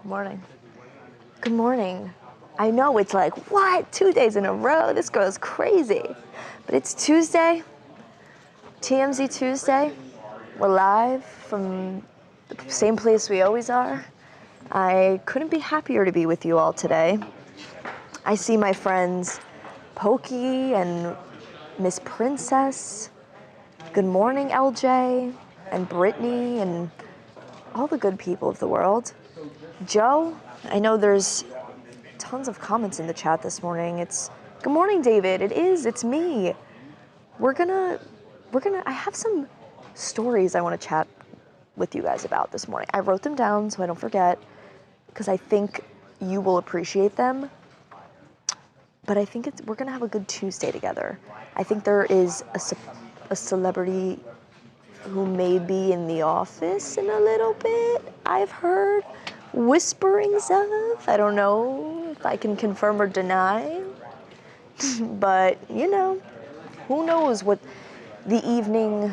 Good morning. Good morning. I know it's like, what? 2 days in a row? This girl's crazy. But it's Tuesday, TMZ Tuesday. We're live from the same place we always are. I couldn't be happier to be with you all today. I see my friends Pokey and Miss Princess. Good morning, LJ, and Brittany, and all the good people of the world. Joe, I know there's tons of comments in the chat this morning. It's, good morning, David. It's me. I have some stories I want to chat with you guys about this morning. I wrote them down so I don't forget, because I think you will appreciate them. But I think we're gonna have a good Tuesday together. I think there is a celebrity who may be in the office in a little bit, I've heard whisperings of. I don't know if I can confirm or deny, but you know, who knows what the evening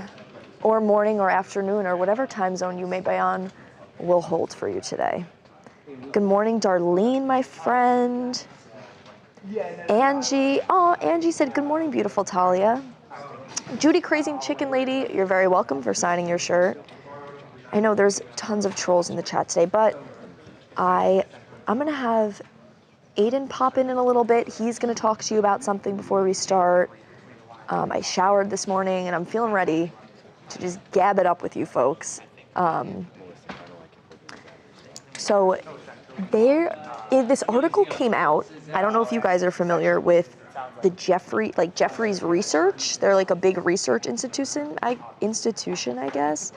or morning or afternoon or whatever time zone you may be on will hold for you today. Good morning, Darlene, my friend. Angie, Angie said, good morning, beautiful Talia. Judy Crazy Chicken Lady, you're very welcome for signing your shirt. I know there's tons of trolls in the chat today, but I'm gonna have Aiden pop in a little bit. He's gonna talk to you about something before we start. I showered this morning and I'm feeling ready to just gab it up with you folks. This article came out. I don't know if you guys are familiar with the Jeffries Research. They're like a big research institution, I guess.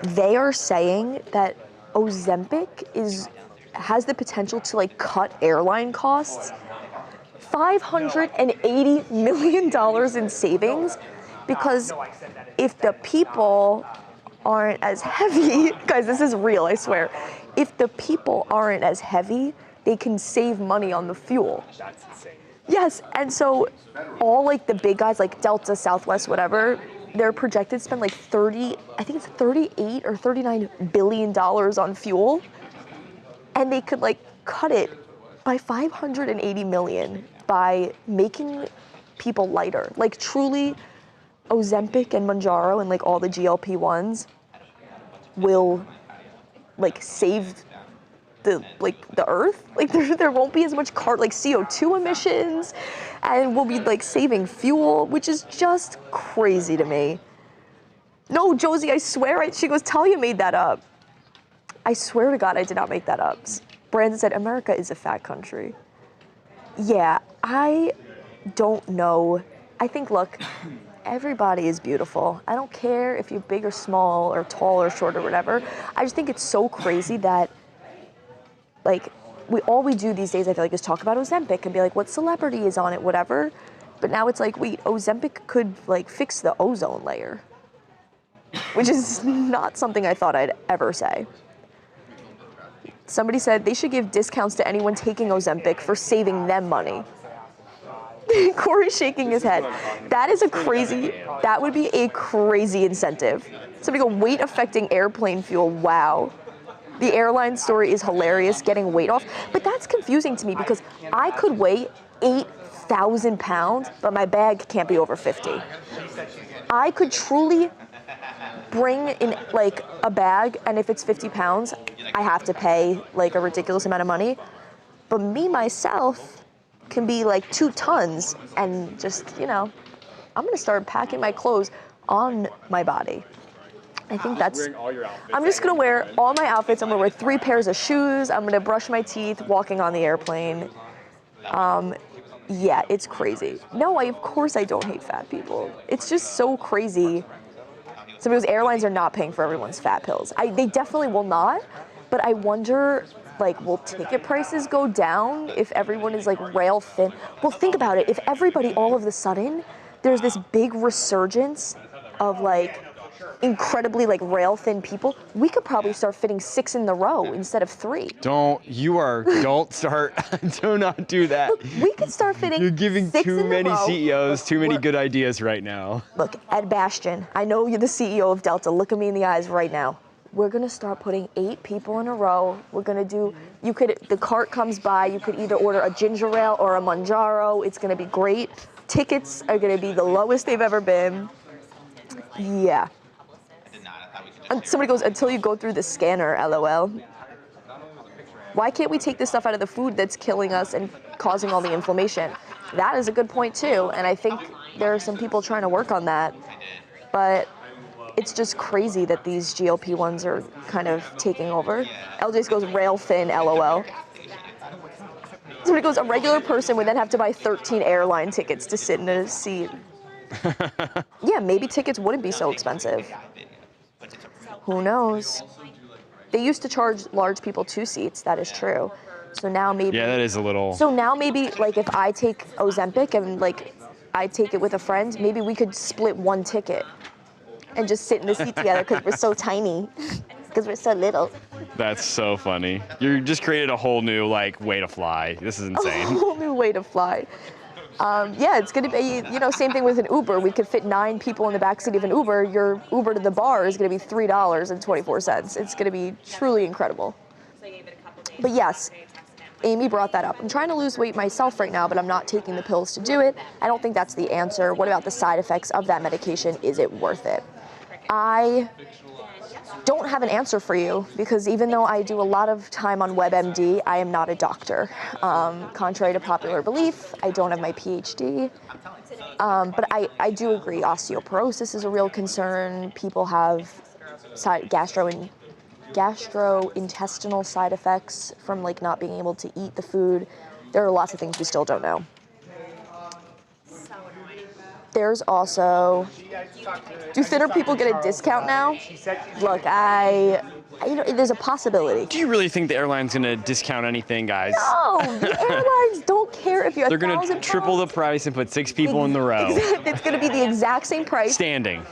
They are saying that Ozempic has the potential to like cut airline costs, $580 million in savings, because if the people aren't as heavy, guys, this is real, I swear. If the people aren't as heavy, they can save money on the fuel. That's insane. Yes, and so all like the big guys like Delta, Southwest, whatever, they're projected to spend like 38 or $39 billion on fuel, and they could like cut it by 580 million by making people lighter. Like truly, Ozempic and Mounjaro and like all the GLP-1s will like save the earth. Like there won't be as much CO2 emissions, and we'll be like saving fuel, which is just crazy to me. No, Josie, I swear, she goes, Talia made that up. I swear to God, I did not make that up. Brandon said, America is a fat country. Yeah, I don't know. I think, look, everybody is beautiful. I don't care if you're big or small or tall or short or whatever. I just think it's so crazy that like all we do these days, I feel like, is talk about Ozempic and be like, what celebrity is on it, whatever. But now it's like, wait, Ozempic could like fix the ozone layer, which is not something I thought I'd ever say. Somebody said they should give discounts to anyone taking Ozempic for saving them money. Corey's shaking his head. That would be a crazy incentive. Somebody go, weight affecting airplane fuel, wow. The airline story is hilarious, getting weight off, but that's confusing to me because I could weigh 8,000 pounds, but my bag can't be over 50. I could truly bring in like a bag, and if it's 50 pounds, I have to pay like a ridiculous amount of money. But me, myself, can be like 2 tons, and just, you know, I'm gonna start packing my clothes on my body. I think I'm just gonna wear all my outfits. I'm gonna wear 3 pairs of shoes. I'm gonna brush my teeth walking on the airplane. Yeah, it's crazy. No, of course I don't hate fat people. It's just so crazy. So because airlines are not paying for everyone's fat pills. They definitely will not, but I wonder, like, will ticket prices go down if everyone is like rail thin? Well, think about it. If everybody all of a sudden, there's this big resurgence of like incredibly like rail thin people, we could probably start fitting 6 in the row instead of 3. Don't start, do not do that. Look, we could start fitting You're giving 6 too in many the row. CEOs too many good ideas right now. Look, Ed Bastian, I know you're the CEO of Delta. Look at me in the eyes right now. we're gonna start putting 8 people in a row. We're gonna do, the cart comes by, you could either order a ginger ale or a Manjaro. It's gonna be great. Tickets are gonna be the lowest they've ever been. Yeah. And somebody goes, until you go through the scanner, LOL. Why can't we take the stuff out of the food that's killing us and causing all the inflammation? That is a good point too, and I think there are some people trying to work on that, but it's just crazy that these GLP ones are kind of taking over. LJ goes, rail thin, LOL. Somebody goes, a regular person would then have to buy 13 airline tickets to sit in a seat. Yeah, maybe tickets wouldn't be so expensive. Who knows? They used to charge large people 2 seats, that is true. So now maybe... Yeah, that is a little... So now maybe, like, if I take Ozempic and, like, I take it with a friend, maybe we could split 1 ticket and just sit in the seat together because we're so tiny, because we're so little. That's so funny. You just created a whole new, like, way to fly. This is insane. A whole new way to fly. Yeah, it's going to be, same thing with an Uber. We could fit 9 people in the backseat of an Uber. Your Uber to the bar is going to be $3.24. It's going to be truly incredible. But yes, Amy brought that up. I'm trying to lose weight myself right now, but I'm not taking the pills to do it. I don't think that's the answer. What about the side effects of that medication? Is it worth it? I don't have an answer for you because even though I do a lot of time on WebMD, I am not a doctor. Contrary to popular belief, I don't have my PhD. But I do agree, osteoporosis is a real concern. People have gastrointestinal side effects from like not being able to eat the food. There are lots of things we still don't know. There's also, do thinner people get a discount now? Look, there's a possibility. Do you really think the airline's gonna discount anything, guys? No, the airlines don't care if you're They're gonna triple the price and put 6 people in the row. It's gonna be the exact same price. Standing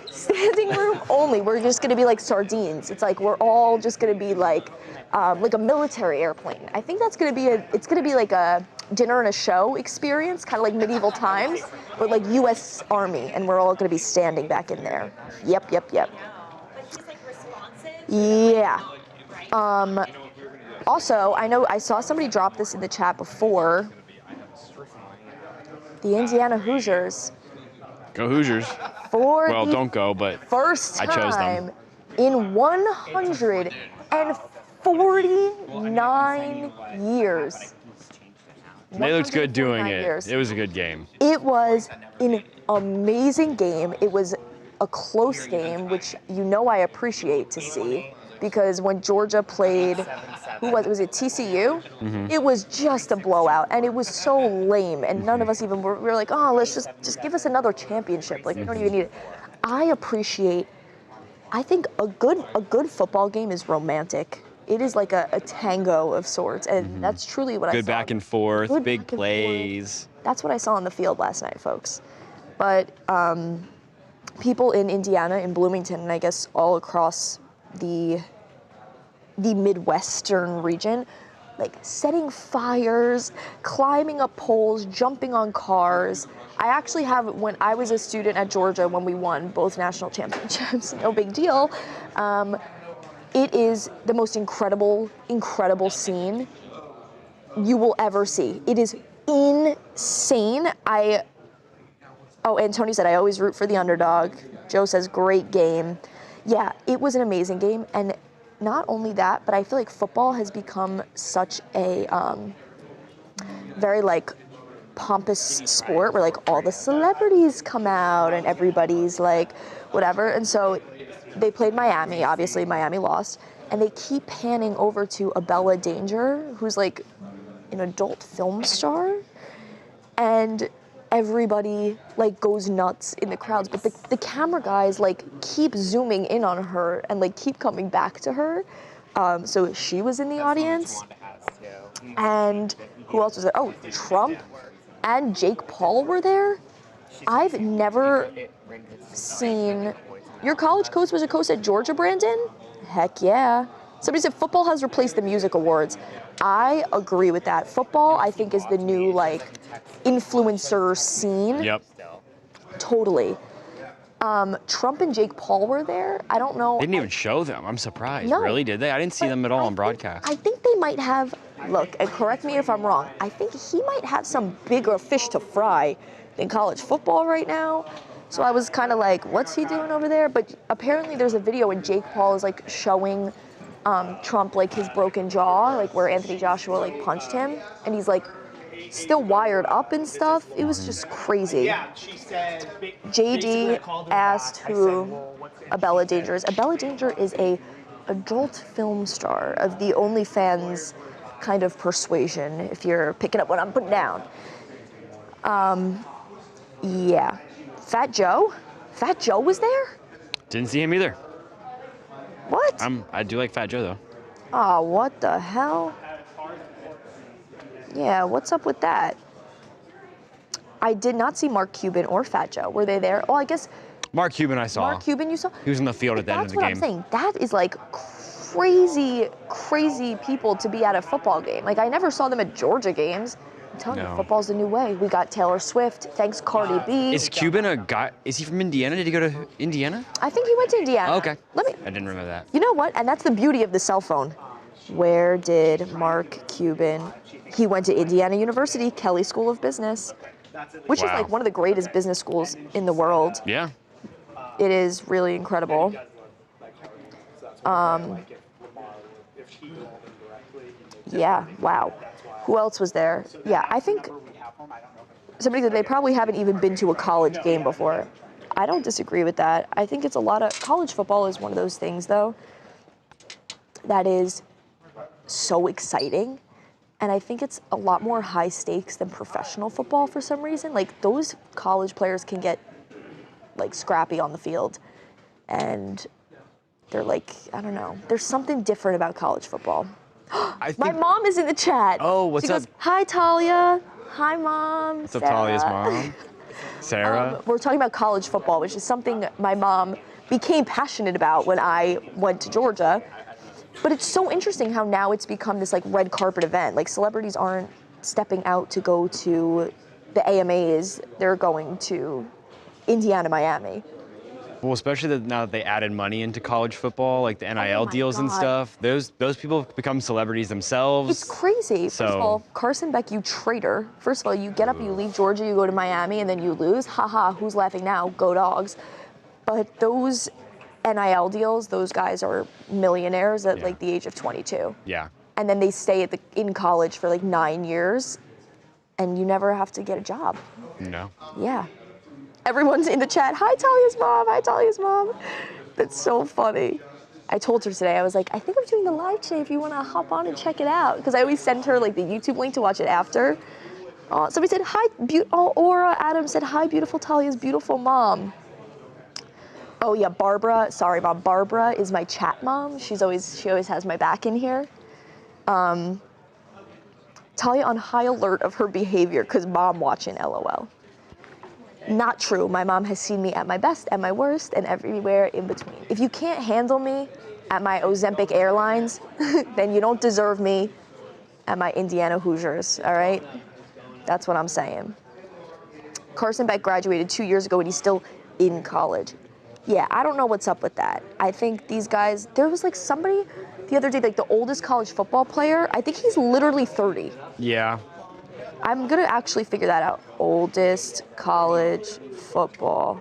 room only. We're just gonna be like sardines. It's like we're all just gonna be like a military airplane. I think that's gonna be it's gonna be like a dinner and a show experience, kind of like medieval times, but like U.S. Army, and we're all gonna be standing back in there. Yep. Yeah. Also, I saw somebody drop this in the chat before. The Indiana Hoosiers. Go Hoosiers. Well, don't go, but first time I chose them. In 149 years. They looked good doing it. It was a good game. It was an amazing game. It was a close game, which I appreciate to see. Because when Georgia played, was it TCU? Mm-hmm. It was just a blowout, and it was so lame, and none of us even we were like, oh, let's just give us another championship. Like, we don't even need it. I think a good football game is romantic. It is like a tango of sorts, and that's truly what I saw. Good back and forth, big plays. That's what I saw on the field last night, folks. But people in Indiana, in Bloomington, and I guess all across the Midwestern region, like setting fires, climbing up poles, jumping on cars. I actually have, when I was a student at Georgia, when we won both national championships, no big deal. It is the most incredible scene you will ever see. It is insane. And Tony said, I always root for the underdog. Joe says, great game. Yeah, it was an amazing game. And not only that, but I feel like football has become such a very like pompous sport where like all the celebrities come out and everybody's like whatever. And so they played Miami, obviously Miami lost, and they keep panning over to Abella Danger, who's like an adult film star. And everybody like goes nuts in the crowds, but the camera guys like keep zooming in on her and like keep coming back to her. So she was in the audience, and who else was there? Oh, Trump and Jake Paul were there. I've never seen. Your college coach was a coach at Georgia, Brandon? Heck yeah. Somebody said football has replaced the music awards. I agree with that. Football, I think, is the new, like, influencer scene. Yep. Totally. Trump and Jake Paul were there. I don't know. They didn't even show them. I'm surprised. No. Really? Did they? I didn't see them at all on broadcast. I think they might have, look, and correct me if I'm wrong, I think he might have some bigger fish to fry than college football right now. So I was kind of like, what's he doing over there? But apparently there's a video when Jake Paul is like showing Trump like his broken jaw, like where Anthony Joshua like punched him, and he's like still wired up and stuff. It was just crazy. Yeah, she said. JD asked who Abella Danger is. Abella Danger is a adult film star of the OnlyFans kind of persuasion, if you're picking up what I'm putting down. Yeah. Fat Joe? Fat Joe was there? Didn't see him either. What? I do like Fat Joe though. Oh, what the hell? Yeah, what's up with that? I did not see Mark Cuban or Fat Joe. Were they there? Oh, I guess Mark Cuban I saw. Mark Cuban you saw? He was in the field at the end of the game. That's what I'm saying. That is like crazy, crazy people to be at a football game. Like, I never saw them at Georgia games. I'm telling you, football's the new way. We got Taylor Swift. Thanks, Cardi B. Is Cuban a guy? Is he from Indiana? Did he go to Indiana? I think he went to Indiana. Oh, okay. I didn't remember that. You know what? And that's the beauty of the cell phone. Where did Mark Cuban? He went to Indiana University, Kelley School of Business, which is like one of the greatest business schools in the world. Yeah. It is really incredible. Yeah, wow. Who else was there? Yeah, I think somebody said they probably haven't even been to a college game before. I don't disagree with that. I think it's a lot of, college football is one of those things though, that is so exciting. And I think it's a lot more high stakes than professional football for some reason. Like, those college players can get like scrappy on the field and they're like, I don't know. There's something different about college football. My mom is in the chat. Oh, what's she up? Goes, hi, Talia. Hi, Mom. What's up, Talia's mom? Sarah? We're talking about college football, which is something my mom became passionate about when I went to Georgia. But it's so interesting how now it's become this like red carpet event. Like, celebrities aren't stepping out to go to the AMAs. They're going to Indiana, Miami. Well, especially now that they added money into college football, like the NIL deals and stuff. Those people have become celebrities themselves. It's crazy. First of all, Carson Beck, you traitor. First of all, you get up, you leave Georgia, you go to Miami, and then you lose. Haha, who's laughing now? Go Dogs. But those NIL deals, those guys are millionaires at like the age of 22. Yeah. And then they stay in college for like 9 years, and you never have to get a job. No. Yeah. Everyone's in the chat. Hi, Talia's mom. Hi, Talia's mom. That's so funny. I told her today, I was like, I think I'm doing the live today if you want to hop on and check it out. Because I always send her like the YouTube link to watch it after. Somebody said, hi, Aura Adam said, hi, beautiful Talia's beautiful mom. Oh yeah, Barbara, sorry Mom, Barbara is my chat mom. She always has my back in here. Talia on high alert of her behavior because mom watching, LOL. Not true. My mom has seen me at my best, at my worst, and everywhere in between. If you can't handle me at my Ozempic Airlines, then you don't deserve me at my Indiana Hoosiers, all right? That's what I'm saying. Carson Beck graduated 2 years ago and he's still in college. Yeah, I don't know what's up with that. I think these guys, there was like somebody the other day, like the oldest college football player, I think he's literally 30. Yeah. I'm gonna actually figure that out. Oldest college football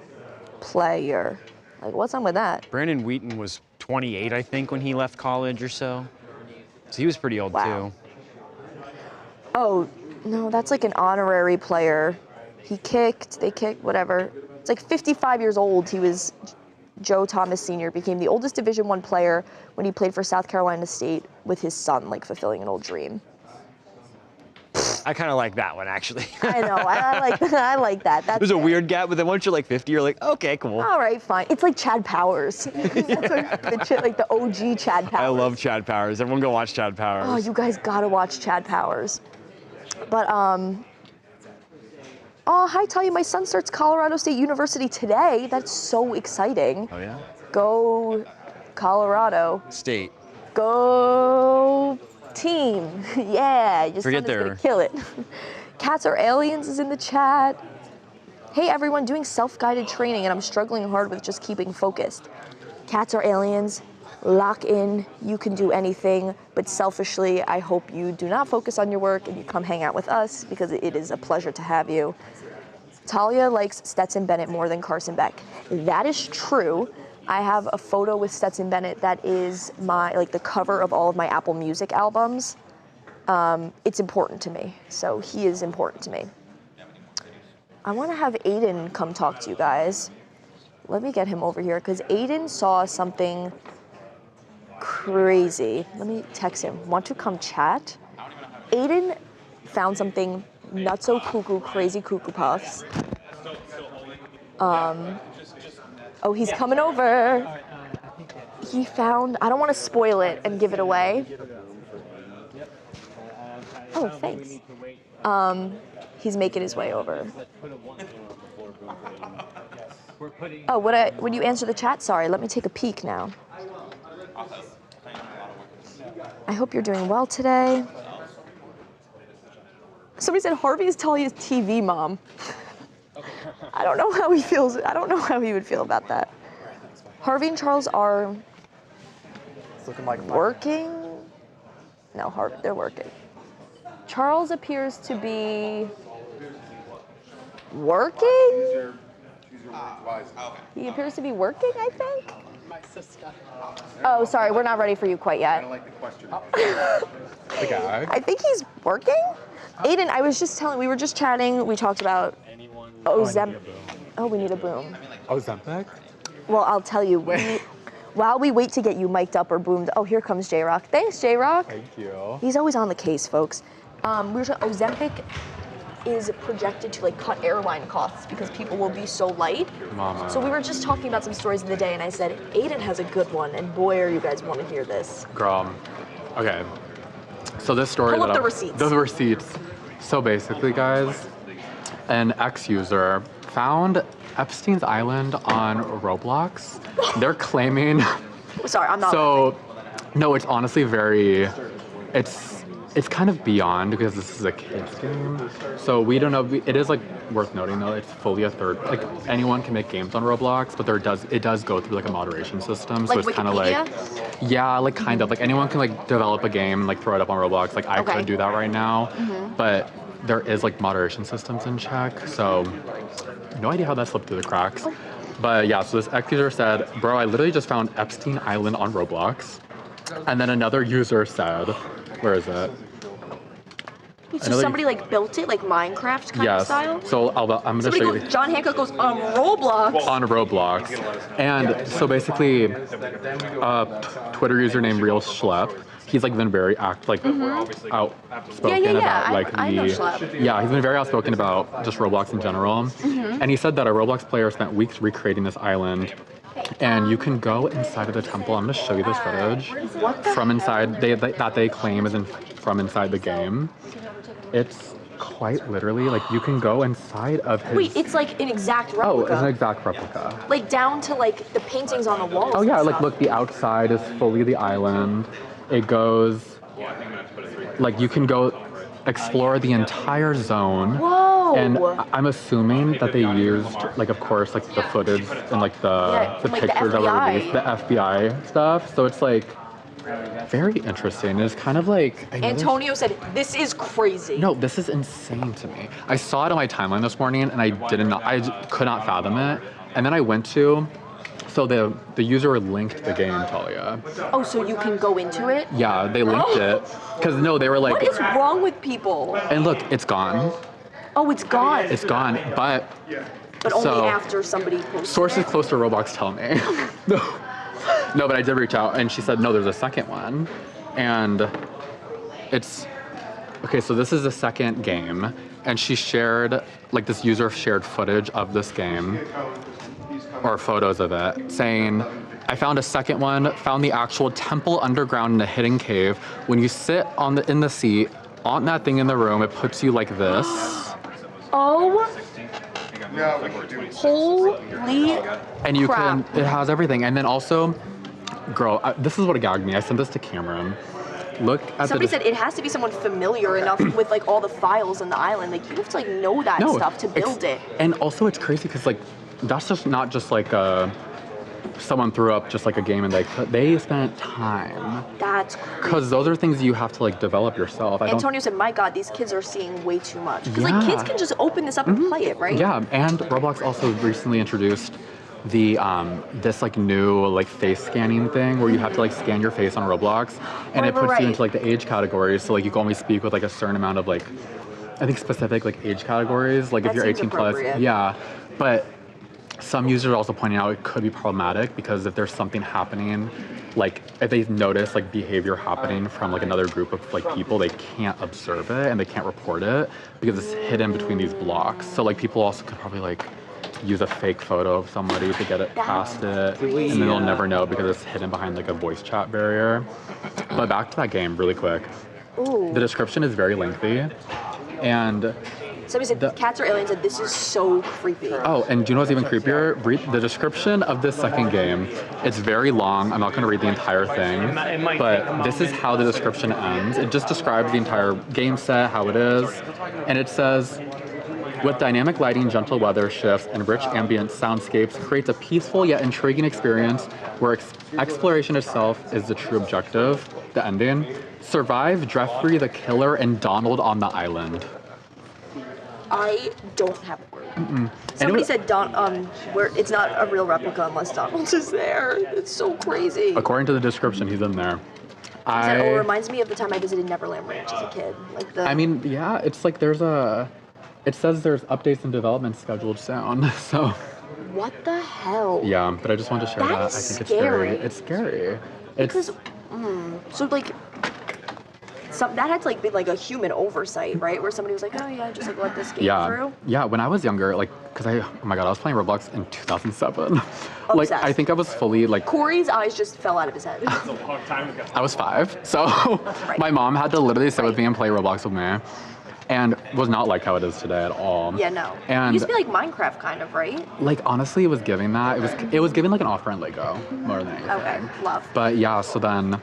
player. Like, what's up with that? Brandon Wheaton was 28, I think, when he left college or so. So he was pretty old too. Oh, no, that's like an honorary player. They kicked, whatever. It's like 55 years old. He was, Joe Thomas Sr. became the oldest Division I player when he played for South Carolina State with his son, like fulfilling an old dream. I kind of like that one, actually. I know, I like that. That's it was a weird gap, but then once you're like 50, you're like, okay, cool. All right, fine. It's like Chad Powers. That's like the OG Chad Powers. I love Chad Powers. Everyone go watch Chad Powers. Oh, you guys gotta watch Chad Powers. But, oh, hi, Talia. My son starts Colorado State University today. That's so exciting. Oh, yeah? Go Colorado. State. Go team. Yeah, your Forget son is their... gonna kill it. Cats are aliens is in the chat. Hey everyone, doing self-guided training and I'm struggling hard with just keeping focused. Cats are aliens, lock in, you can do anything, but selfishly, I hope you do not focus on your work and you come hang out with us because it is a pleasure to have you. Talia likes Stetson Bennett more than Carson Beck. That is true. I have a photo with Stetson Bennett that is the cover of all of my Apple Music albums. It's important to me, so he is important to me. I want to have Aiden come talk to you guys. Let me get him over here because Aiden saw something crazy. Let me text him. Want to come chat? Aiden found something nutso cuckoo, crazy cuckoo puffs. Oh, he's coming over. He found, I don't want to spoil it and give it away. Oh, thanks. He's making his way over. Oh, would you answer the chat? Sorry, let me take a peek now. I hope you're doing well today. Somebody said Harvey is Talia's TV mom. I don't know how he feels. I don't know how he would feel about that. Harvey and Charles are working. No, Harvey, they're working. Charles appears to be working. He appears to be working, I think. Oh, sorry, we're not ready for you quite yet. I don't like the question. The guy. I think he's working. Aiden, we were just chatting. We talked about Ozempic. Oh, we need a boom. Ozempic? Well, I'll tell you. While we wait to get you mic'd up or boomed. Oh, here comes J-Rock. Thanks, J-Rock. Thank you. He's always on the case, folks. Ozempic is projected to cut airline costs because people will be so light. Mama. So we were just talking about some stories of the day, and I said, Aiden has a good one, and boy, are you guys want to hear this. Girl. Okay. So this story. Pull up the receipts. The receipts. So basically, guys, an ex-user found Epstein's Island on Roblox. They're claiming. Sorry, I'm not. So, no, it's honestly it's kind of beyond because this is a kids game. So we don't know. It is worth noting though. It's fully a third. Anyone can make games on Roblox, but it does go through a moderation system. So it's kind of kind of anyone can develop a game and throw it up on Roblox. I could do that right now, but there is moderation systems in check. So no idea how that slipped through the cracks. But yeah, so this ex-user said, bro, I literally just found Epstein Island on Roblox. And then another user said, where is it? So somebody built it, Minecraft kind of style? So I'm going to show you. John Hancock goes on Roblox. On Roblox. And so basically, a Twitter user named Real Schlep, he's been very outspoken about I know Schlep. Yeah, he's been very outspoken about just Roblox in general. And he said that a Roblox player spent weeks recreating this island. And you can go inside of the temple. I'm going to show you this footage from inside that they claim is from inside the game. It's quite literally you can go inside of his. Wait, it's an exact replica. Oh, it's an exact replica. Down to the paintings on the walls. Oh yeah, look, the outside is fully the island. It goes you can go explore the entire zone. Whoa! And I'm assuming that they used of course the footage and the pictures that were released, the FBI stuff. So it's very interesting. It's kind of Antonio said, this is crazy. No, this is insane to me. I saw it on my timeline this morning and I could not fathom it. And then I went to, so the user linked the game, Talia. Oh, so you can go into it? Yeah, they linked it. Because no, they were what is wrong with people? And look, it's gone. Oh, it's gone. It's gone, but only after somebody posted sources close to Roblox tell me. No, but I did reach out, and she said, no, there's a second one. And it's, okay, so this is the second game, and she shared, this user shared footage of this game, or photos of it, saying, I found a second one, found the actual temple underground in a hidden cave. When you sit in the seat, on that thing in the room, it puts you like this. Oh. Holy And you crap. it has everything. And then also, girl, this is what gagged me. I sent this to Cameron. look at Somebody said it has to be someone familiar enough with like all the files on the island. Like you have to like know that stuff to build it. And also it's crazy because like that's just not just like someone threw up just like a game and they spent time. That's crazy. Because those are things you have to like develop yourself. Antonio said, my God, these kids are seeing way too much. Because like kids can just open this up and play it, right? Yeah, and Roblox also recently introduced the this like new like face scanning thing where you have to like scan your face on Roblox and it puts you into like the age categories. So like you can only speak with like a certain amount of like, I think specific like age categories. Like if you're 18 plus, yeah. But some users are also pointing out it could be problematic because if there's something happening, like if they notice like behavior happening from like another group of like people, they can't observe it and they can't report it because it's hidden between these blocks. So like people also could probably like use a fake photo of somebody to get it past it, and then they'll never know because it's hidden behind like a voice chat barrier. But back to that game really quick. Ooh. The description is very lengthy, and somebody said cats are aliens and this is so creepy. Oh, and do you know what's even creepier? The description of this second game, it's very long. I'm not going to read the entire thing, but this is how the description ends. It just describes the entire game set, how it is, and it says, with dynamic lighting, gentle weather shifts, and rich ambient soundscapes, creates a peaceful yet intriguing experience where exploration itself is the true objective, the ending. Survive Jeffrey the Killer and Donald on the island. I don't have a word. Somebody said where it's not a real replica unless Donald is there. It's so crazy. According to the description, he's in there. It reminds me of the time I visited Neverland Ranch as a kid. I mean, yeah, it's like it says there's updates and development scheduled soon, so. What the hell? Yeah, but I just wanted to share that. I think it's scary. Because, so like, that had to like be like a human oversight, right? Where somebody was like, oh yeah, just like let this game through. Yeah, when I was younger, like, oh my God, I was playing Roblox in 2007. Like, I think I was fully like. Corey's eyes just fell out of his head. That's a long time ago. I was 5, so my mom had to literally sit with me and play Roblox with me. And was not like how it is today at all. Yeah, no. And it used to be like Minecraft kind of, right? Like honestly, it was giving that. It was giving like an off-brand Lego more than anything. Okay, love. But yeah, so then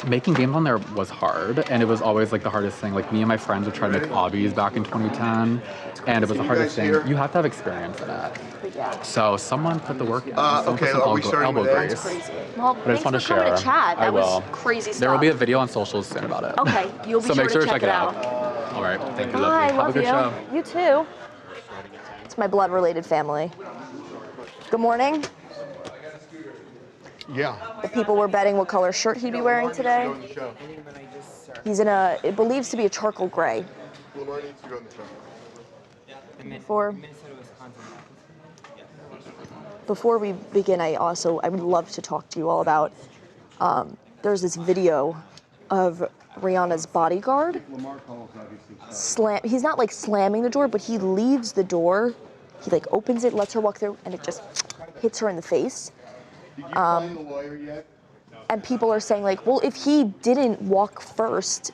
making games on there was hard, and it was always like the hardest thing. Like me and my friends would try to make obbies back in 2010, and it was the hardest thing. You have to have experience in it. Yeah. So someone put the work in. Okay, are we starting with that? That's crazy. Well, but I just want to share. To chat. That was crazy stuff. There will be a video on socials soon about it. Okay, you'll be so sure make sure to check it out. All right, thank you. Bye, Have a good show. You too. It's my blood-related family. Good morning. Yeah. The people were betting what color shirt he'd be wearing today. He's in it believes to be a charcoal gray. Lamar needs to go in the show. Before we begin, I would love to talk to you all about, there's this video of Rihanna's bodyguard. He's not like slamming the door, but he leaves the door. He like opens it, lets her walk through, and it just hits her in the face. Did you find the lawyer yet? And people are saying like, well, if he didn't walk first,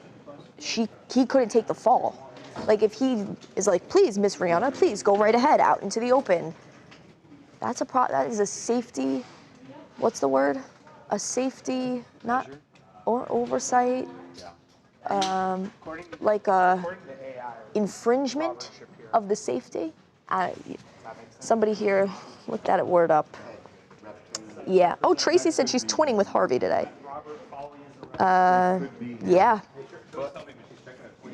he couldn't take the fall. Like if he is like, please, Miss Rihanna, please go right ahead out into the open. That is a safety. What's the word? A safety, not or oversight. Like a infringement of the safety. Somebody here looked that word up. Yeah. Oh, Tracy said she's twinning with Harvey today. Yeah.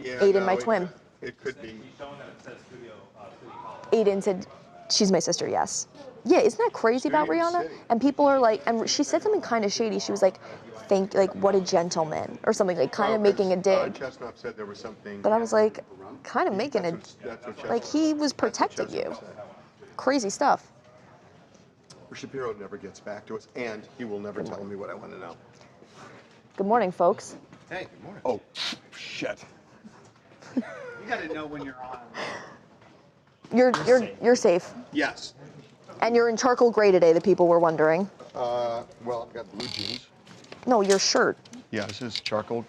Aiden, my twin. It could be. Aiden said, she's my sister, yes. Yeah, isn't that crazy about Rihanna? And people are like, and she said something kind of shady. She was like, what a gentleman, or something, like kind of making a dig. Chestnut said there was something. But I was like, kind of making a, like he was protecting you. Crazy stuff. Shapiro never gets back to us, and he will never tell me what I want to know. Good morning, folks. Hey, good morning. Oh, shit. You gotta know when you're on. You're safe. Yes. And you're in charcoal gray today, the people were wondering. Well, I've got blue jeans. No, your shirt. Yeah, this is charcoal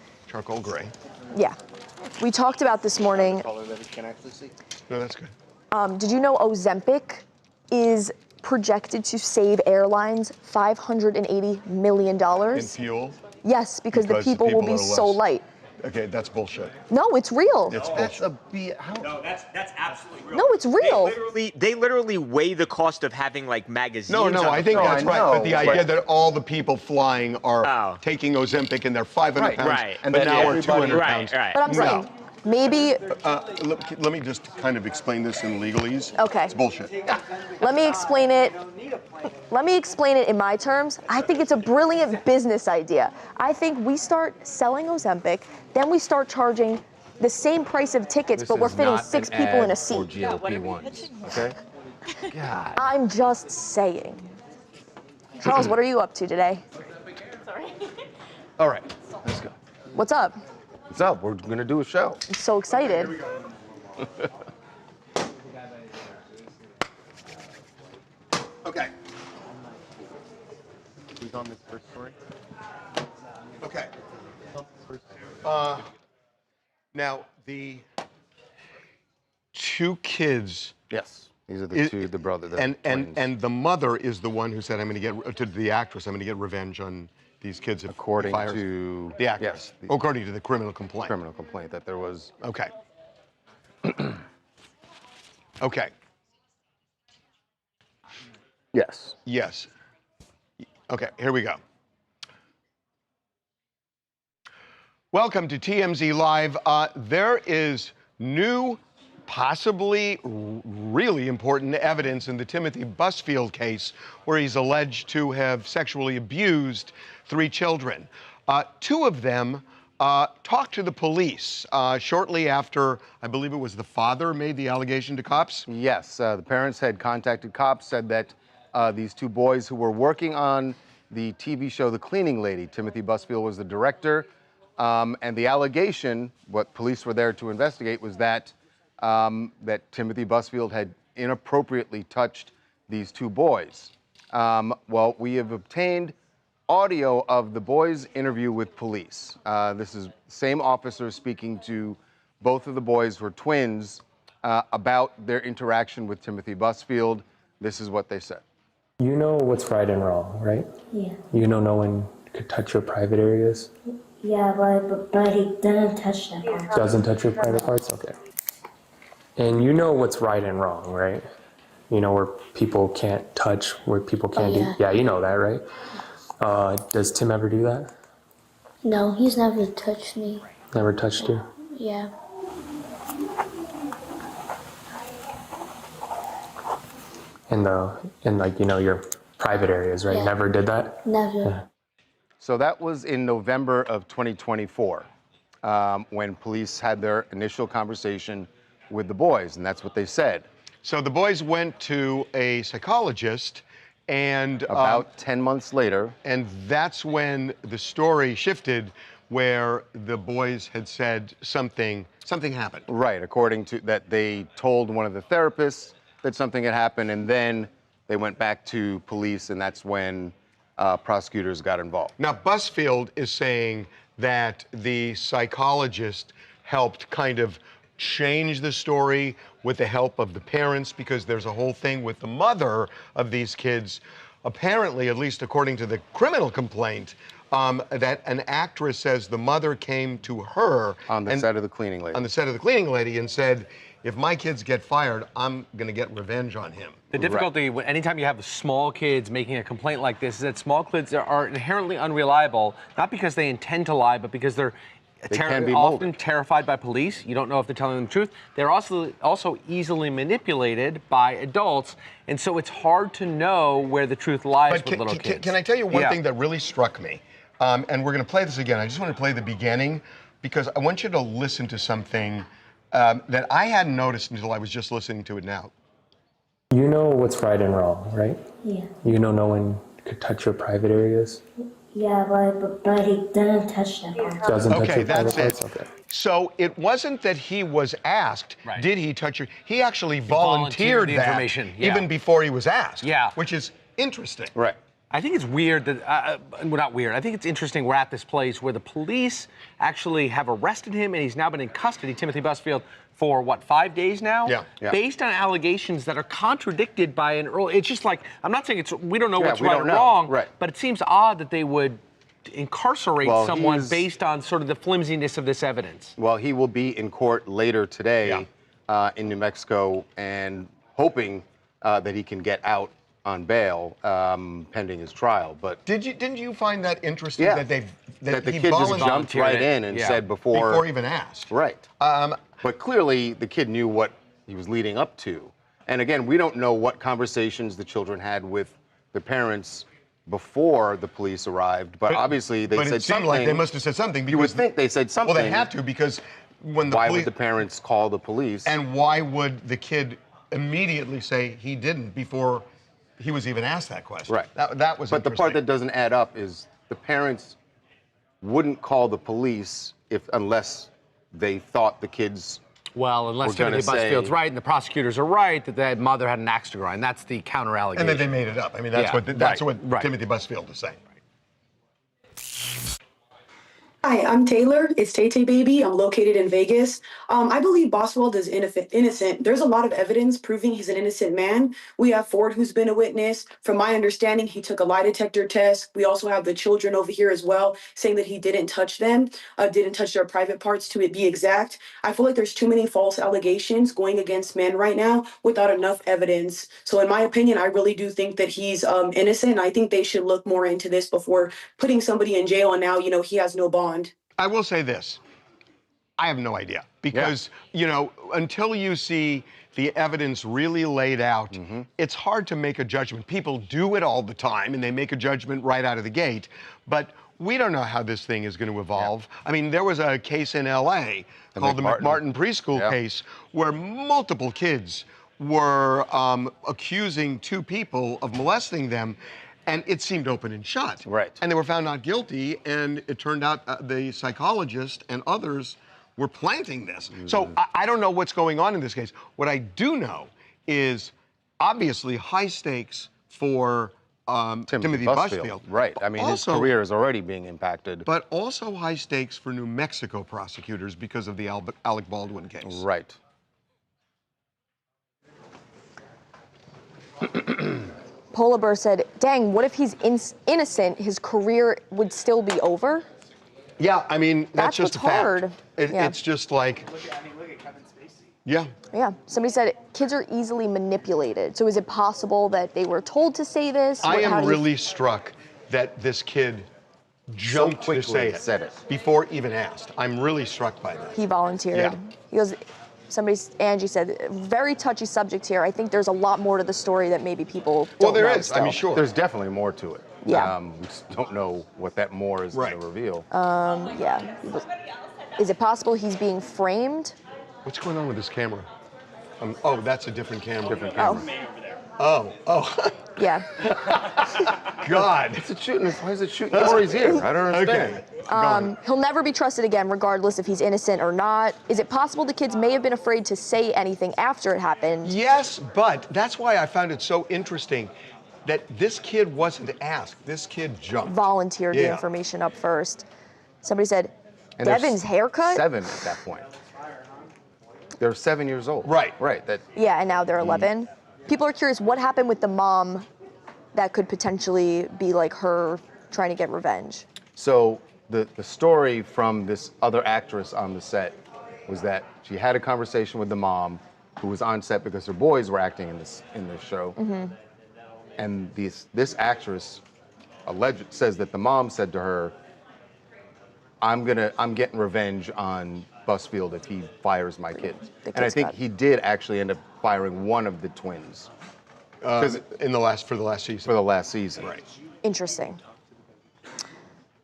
gray. Yeah. We talked about this morning. Color that we can actually see. No, that's good. Did you know Ozempic is projected to save airlines $580 million? In fuel? Yes, because the people will be are so less. light. Okay, that's bullshit. No, it's real. It's That's bullshit. no, that's absolutely real. No, it's real. They literally weigh the cost of having like magazines. No, on I the think plane. that's right. But the idea that all the people flying are taking Ozempic and they're 500 pounds, and but then now we're everybody- 200 pounds. Right. But I'm saying, maybe, Let me just kind of explain this in legalese. Okay. It's bullshit. let me explain it. Let me explain it in my terms. I think it's a brilliant business idea. I think we start selling Ozempic, then we start charging the same price of tickets, but we're fitting 6 people in a seat. GLP-1s, okay? God. I'm just saying. Charles, what are you up to today? All right, let's go. What's up? What's up? We're gonna do a show. I'm so excited. Okay. Who's on this first story? Okay. Now, the 2 kids. Yes. These are the two, the brother, the twins. And the mother is the one who said, I'm going to get, to the actress, I'm going to get revenge on these kids. According if to the actress. Yes, According to the criminal complaint. criminal complaint that there was. Okay. Okay. Yes. Yes. Okay, here we go. Welcome to TMZ Live. There is new, possibly really important evidence in the Timothy Busfield case where he's alleged to have sexually abused 3 children. 2 of them talked to the police shortly after, I believe it was the father made the allegation to cops. Yes, the parents had contacted cops, said that these 2 boys who were working on the TV show The Cleaning Lady, Timothy Busfield was the director, and the allegation, what police were there to investigate, was that that Timothy Busfield had inappropriately touched these 2 boys. Well, we have obtained audio of the boys' interview with police. This is the same officer speaking to both of the boys who are twins about their interaction with Timothy Busfield. This is what they said. You know what's right and wrong, right? Yeah. You know no one could touch your private areas? Yeah, but he didn't touch that part. Doesn't touch your private parts? Okay. And you know what's right and wrong, right? You know where people can't touch, where people can't do. Yeah, you know that, right? Does Tim ever do that? No, he's never touched me. Never touched you? Yeah. In like, you know, your private areas, right? Yeah. Never did that? Never. Yeah. So that was in November of 2024 when police had their initial conversation with the boys, and that's what they said. So the boys went to a psychologist, and About 10 months later, and that's when the story shifted, where the boys had said something happened. right, according to that, they told one of the therapists that something had happened, and then they went back to police, and that's when prosecutors got involved. Now, Busfield is saying that the psychologist helped kind of change the story with the help of the parents, because there's a whole thing with the mother of these kids. Apparently, at least according to the criminal complaint, that an actress says the mother came to her On the set of The Cleaning Lady. on the set of The Cleaning Lady and said, if my kids get fired, I'm going to get revenge on him. The difficulty, anytime you have small kids making a complaint like this, is that small kids are inherently unreliable, not because they intend to lie, but because they're can be often molded. terrified by police. You don't know if they're telling them the truth. They're also easily manipulated by adults, and so it's hard to know where the truth lies with little kids. Can I tell you one thing that really struck me? And we're going to play this again. I just want to play the beginning, because I want you to listen to something that I hadn't noticed until I was just listening to it now. You know what's right and wrong, right? Yeah. You know no one could touch your private areas? Yeah, but he didn't touch that part. Doesn't touch Okay, your private that's parts? it. Okay. So it wasn't that he was asked, Right. did he touch your... He actually volunteered volunteered the that information, yeah. even before he was asked. Yeah. Which is interesting. Right. I think it's weird that, well, not weird, I think it's interesting we're at this place where the police actually have arrested him and he's now been in custody, Timothy Busfield, for what, 5 days now? Yeah. Based on allegations that are contradicted by an early, it's just like, I'm not saying we don't know Yeah, what's we right don't or know. wrong, Right. but it seems odd that they would incarcerate Well, someone based on sort of the flimsiness of this evidence? Well, he will be in court later today in New Mexico and hoping that he can get out on bail pending his trial. But didn't you find that interesting Yeah. that the he kid just volunteered jumped right in and said before even asked? Right. But clearly the kid knew what he was leading up to. And again, we don't know what conversations the children had with the parents before the police arrived, but obviously they but said it seemed something. like they must have said something. You would because think they said something. Well, they had to, because when the Why police, would the parents call the police? and why would the kid immediately say he didn't before he was even asked that question? Right. That was But the part that doesn't add up is the parents wouldn't call the police unless they thought the kids. Well, unless We're gonna Timothy Busfield's say- right and the prosecutors are right that the mother had an axe to grind. That's the counter allegation. And then they made it up. I mean, that's Yeah. what Timothy Busfield is saying. Hi, I'm Taylor. It's Tay Tay Baby. I'm located in Vegas. I believe Boswell is innocent. There's a lot of evidence proving he's an innocent man. We have Ford, who's been a witness. From my understanding, he took a lie detector test. We also have the children over here as well, saying that he didn't touch them, didn't touch their private parts to be exact. I feel like there's too many false allegations going against men right now without enough evidence. So in my opinion, I really do think that he's innocent. I think they should look more into this before putting somebody in jail, and now, he has no bond. I will say this. I have no idea because, until you see the evidence really laid out, it's hard to make a judgment. People do it all the time and they make a judgment right out of the gate, but we don't know how this thing is going to evolve. I mean, there was a case in LA called the McMartin preschool case where multiple kids were accusing two people of molesting them. And it seemed open and shut. Right. And they were found not guilty, and it turned out the psychologist and others were planting this. So I don't know what's going on in this case. What I do know is obviously high stakes for Timothy Busfield. Right. I mean, his career is already being impacted. But also high stakes for New Mexico prosecutors because of the Alec Baldwin case. Right. Polar Bear said, dang, what if he's innocent? His career would still be over? Yeah, I mean, that's just a fact. hard. It's just like, Look at Kevin Spacey. yeah. Yeah. Somebody said kids are easily manipulated. So is it possible that they were told to say this? I am really struck that this kid jumped to say it, said it before even asked. I'm really struck by that. He volunteered. Yeah. He goes, Angie said, very touchy subject here. I think there's a lot more to the story that maybe people don't know still. I mean, sure. There's definitely more to it. Yeah. We just don't know what that more is going to reveal. Yeah. Is it possible he's being framed? What's going on with this camera? Oh, that's a different camera. Different camera. Oh. Yeah. God. Why is it shooting stories here? I don't understand. Okay. He'll never be trusted again, regardless if he's innocent or not. Is it possible the kids may have been afraid to say anything after it happened? Yes, but that's why I found it so interesting that this kid wasn't asked. This kid jumped. Volunteered the information up first. Somebody said, And Gavin's haircut? 7 at that point. They're 7 years old. Right. Right. Yeah, and now they're 11. People are curious what happened with the mom that could potentially be like her trying to get revenge. So the story from this other actress on the set was that she had a conversation with the mom who was on set because her boys were acting in this show. And this actress says that the mom said to her, I'm getting revenge on Busfield if he fires my kids. And I think he did actually end up firing one of the twins. For the last season. Right. Interesting.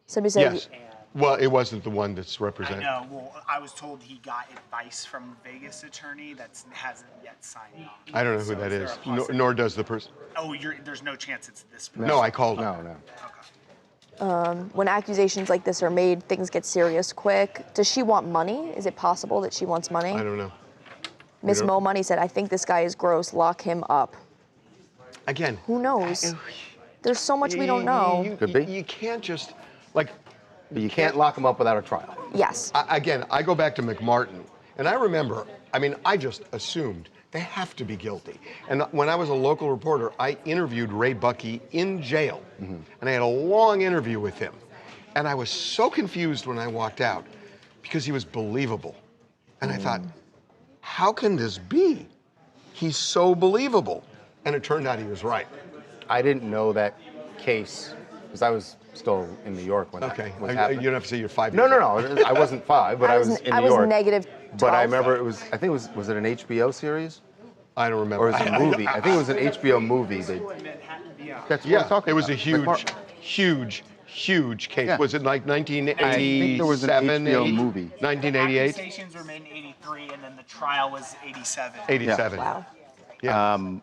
Somebody said, Yes. Well, it wasn't the one that's represented. I know. Well, I was told he got advice from the Vegas attorney that hasn't yet signed on. I don't know who that is, nor does the person. Oh, there's no chance it's this person. No, I called him. No. when accusations like this are made, things get serious quick. Does she want money? Is it possible that she wants money? I don't know. Miss Mo Money said, I think this guy is gross. Lock him up. Again. Who knows? There's so much we don't know. Could be. You can't just, like... But you can't lock them up without a trial. Yes. Again, I go back to McMartin, and I remember, I just assumed they have to be guilty. And when I was a local reporter, I interviewed Ray Buckey in jail, and I had a long interview with him. And I was so confused when I walked out because he was believable. And I thought, how can this be? He's so believable. And it turned out he was right. I didn't know that case because I was still in New York when that was happening. You don't have to say you're 5 No, years no, no. I wasn't 5, but I was in New York. negative 12. But I remember it was, I think it was it an HBO series? I don't remember. Or was it a movie? I think it was an HBO movie. That's what I'm talking it was about. a huge case. Yeah. Was it like 1987? I think there was an HBO movie. 1988? Accusations were made in 83, and then the trial was 87. 87. Wow. Yeah.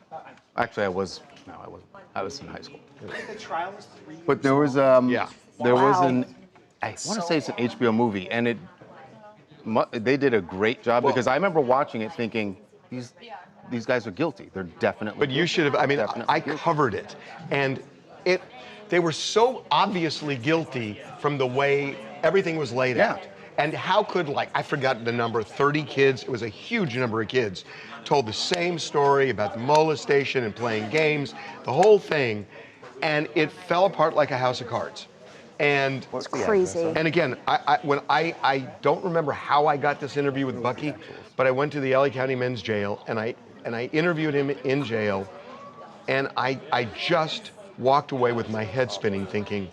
Actually, I wasn't. I was in high school. The trial was 3 But there was there was an I want to say it's an HBO movie, and they did a great job because I remember watching it thinking these guys are guilty. They're definitely. But you should have. I mean, I covered it, and they were so obviously guilty from the way everything was laid out. And how could, I forgot the number, 30 kids, it was a huge number of kids, told the same story about the molestation and playing games, the whole thing, and it fell apart like a house of cards. And it's crazy. And again, I don't remember how I got this interview with Bucky, but I went to the LA County Men's Jail and I interviewed him in jail, and I just walked away with my head spinning, thinking,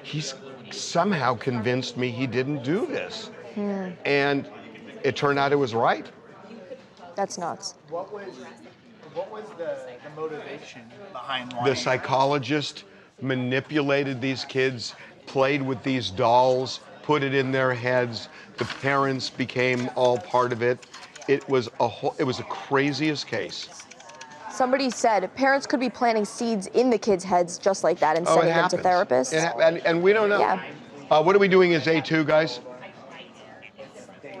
he's somehow convinced me he didn't do this. And it turned out it was right. That's nuts. What was the motivation behind lying? The psychologist manipulated these kids, played with these dolls, put it in their heads. The parents became all part of it. It was the craziest case. Somebody said parents could be planting seeds in the kids' heads just like that and sending them to therapists. And we don't know. Yeah. What are we doing as A2, guys?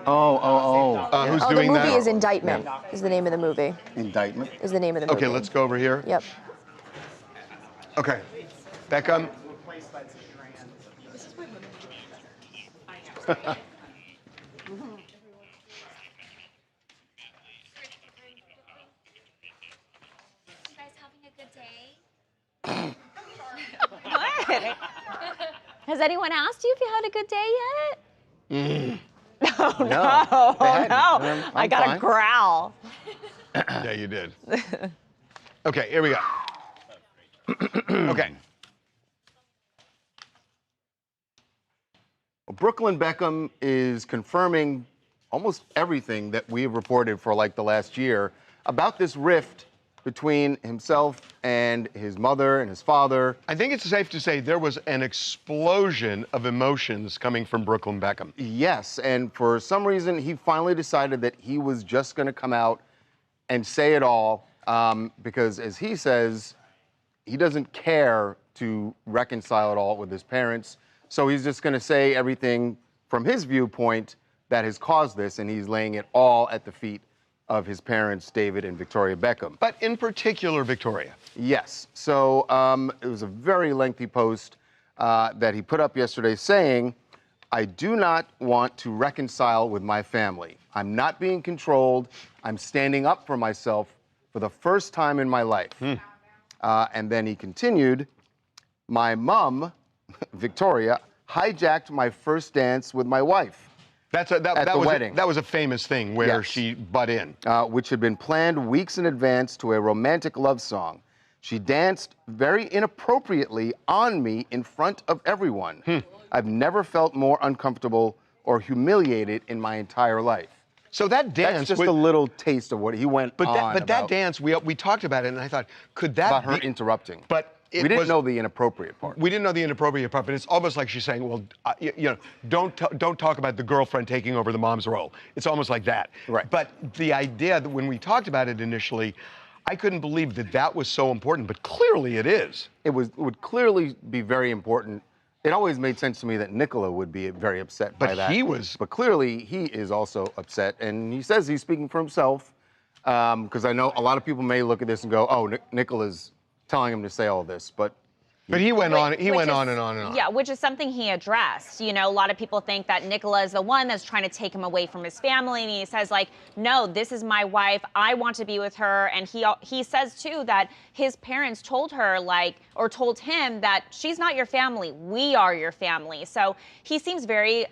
Who's doing the that? movie is Indictment, is the name of the movie. Indictment? Is the name of the movie. Okay, let's go over here. Yep. Okay. Beckham. What? Has anyone asked you if you had a good day yet? Oh, no. I got fine. a growl. Yeah, you did. Okay, here we go. Okay. Well, Brooklyn Beckham is confirming almost everything that we have reported for the last year about this rift between himself and his mother and his father. I think it's safe to say there was an explosion of emotions coming from Brooklyn Beckham. Yes, and for some reason, he finally decided that he was just going to come out and say it all because, as he says, he doesn't care to reconcile it all with his parents. So he's just going to say everything from his viewpoint that has caused this, and he's laying it all at the feet of his parents, David and Victoria Beckham. But in particular, Victoria. Yes. So it was a very lengthy post that he put up yesterday saying, I do not want to reconcile with my family. I'm not being controlled. I'm standing up for myself for the first time in my life. And then he continued, my mom, Victoria, hijacked my first dance with my wife. At the wedding. That was a famous thing where she butt in. Which had been planned weeks in advance to a romantic love song. She danced very inappropriately on me in front of everyone. I've never felt more uncomfortable or humiliated in my entire life. So that dance... That's just a little taste of what he went on But that dance, we talked about it, and I thought, could that about her interrupting. But we didn't know the inappropriate part. We didn't know the inappropriate part, but it's almost like she's saying, well, don't talk about the girlfriend taking over the mom's role. It's almost like that. Right. But the idea that when we talked about it initially, I couldn't believe that was so important, but clearly it is. It would clearly be very important. It always made sense to me that Nicola would be very upset by that. But clearly he is also upset, and he says he's speaking for himself, because I know a lot of people may look at this and go, oh, Nicola's telling him to say all this, but But he went on. He went on and on and on. Yeah, which is something he addressed. You know, a lot of people think that Nicola is the one that's trying to take him away from his family, and he says like, no, this is my wife. I want to be with her. And he says too that his parents told her told him that she's not your family. We are your family. So he seems very,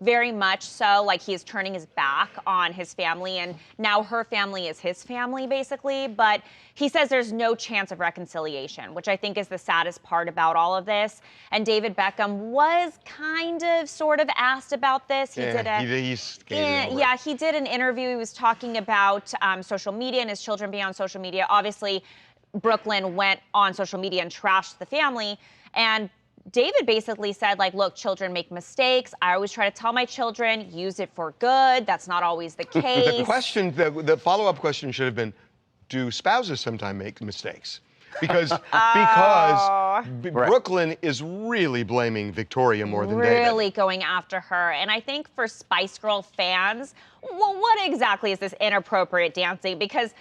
very much so like he is turning his back on his family, and now her family is his family basically. But he says there's no chance of reconciliation, which I think is the saddest part about all of this. And David Beckham was kind of sort of asked about this. He did an interview. He was talking about social media and his children being on social media. Obviously, Brooklyn went on social media and trashed the family. And David basically said, like, look, children make mistakes. I always try to tell my children, use it for good. That's not always the case. The follow-up question should have been, do spouses sometimes make mistakes? Because Brooklyn is really blaming Victoria more than David. Really going after her. And I think for Spice Girl fans, well, what exactly is this inappropriate dancing? Because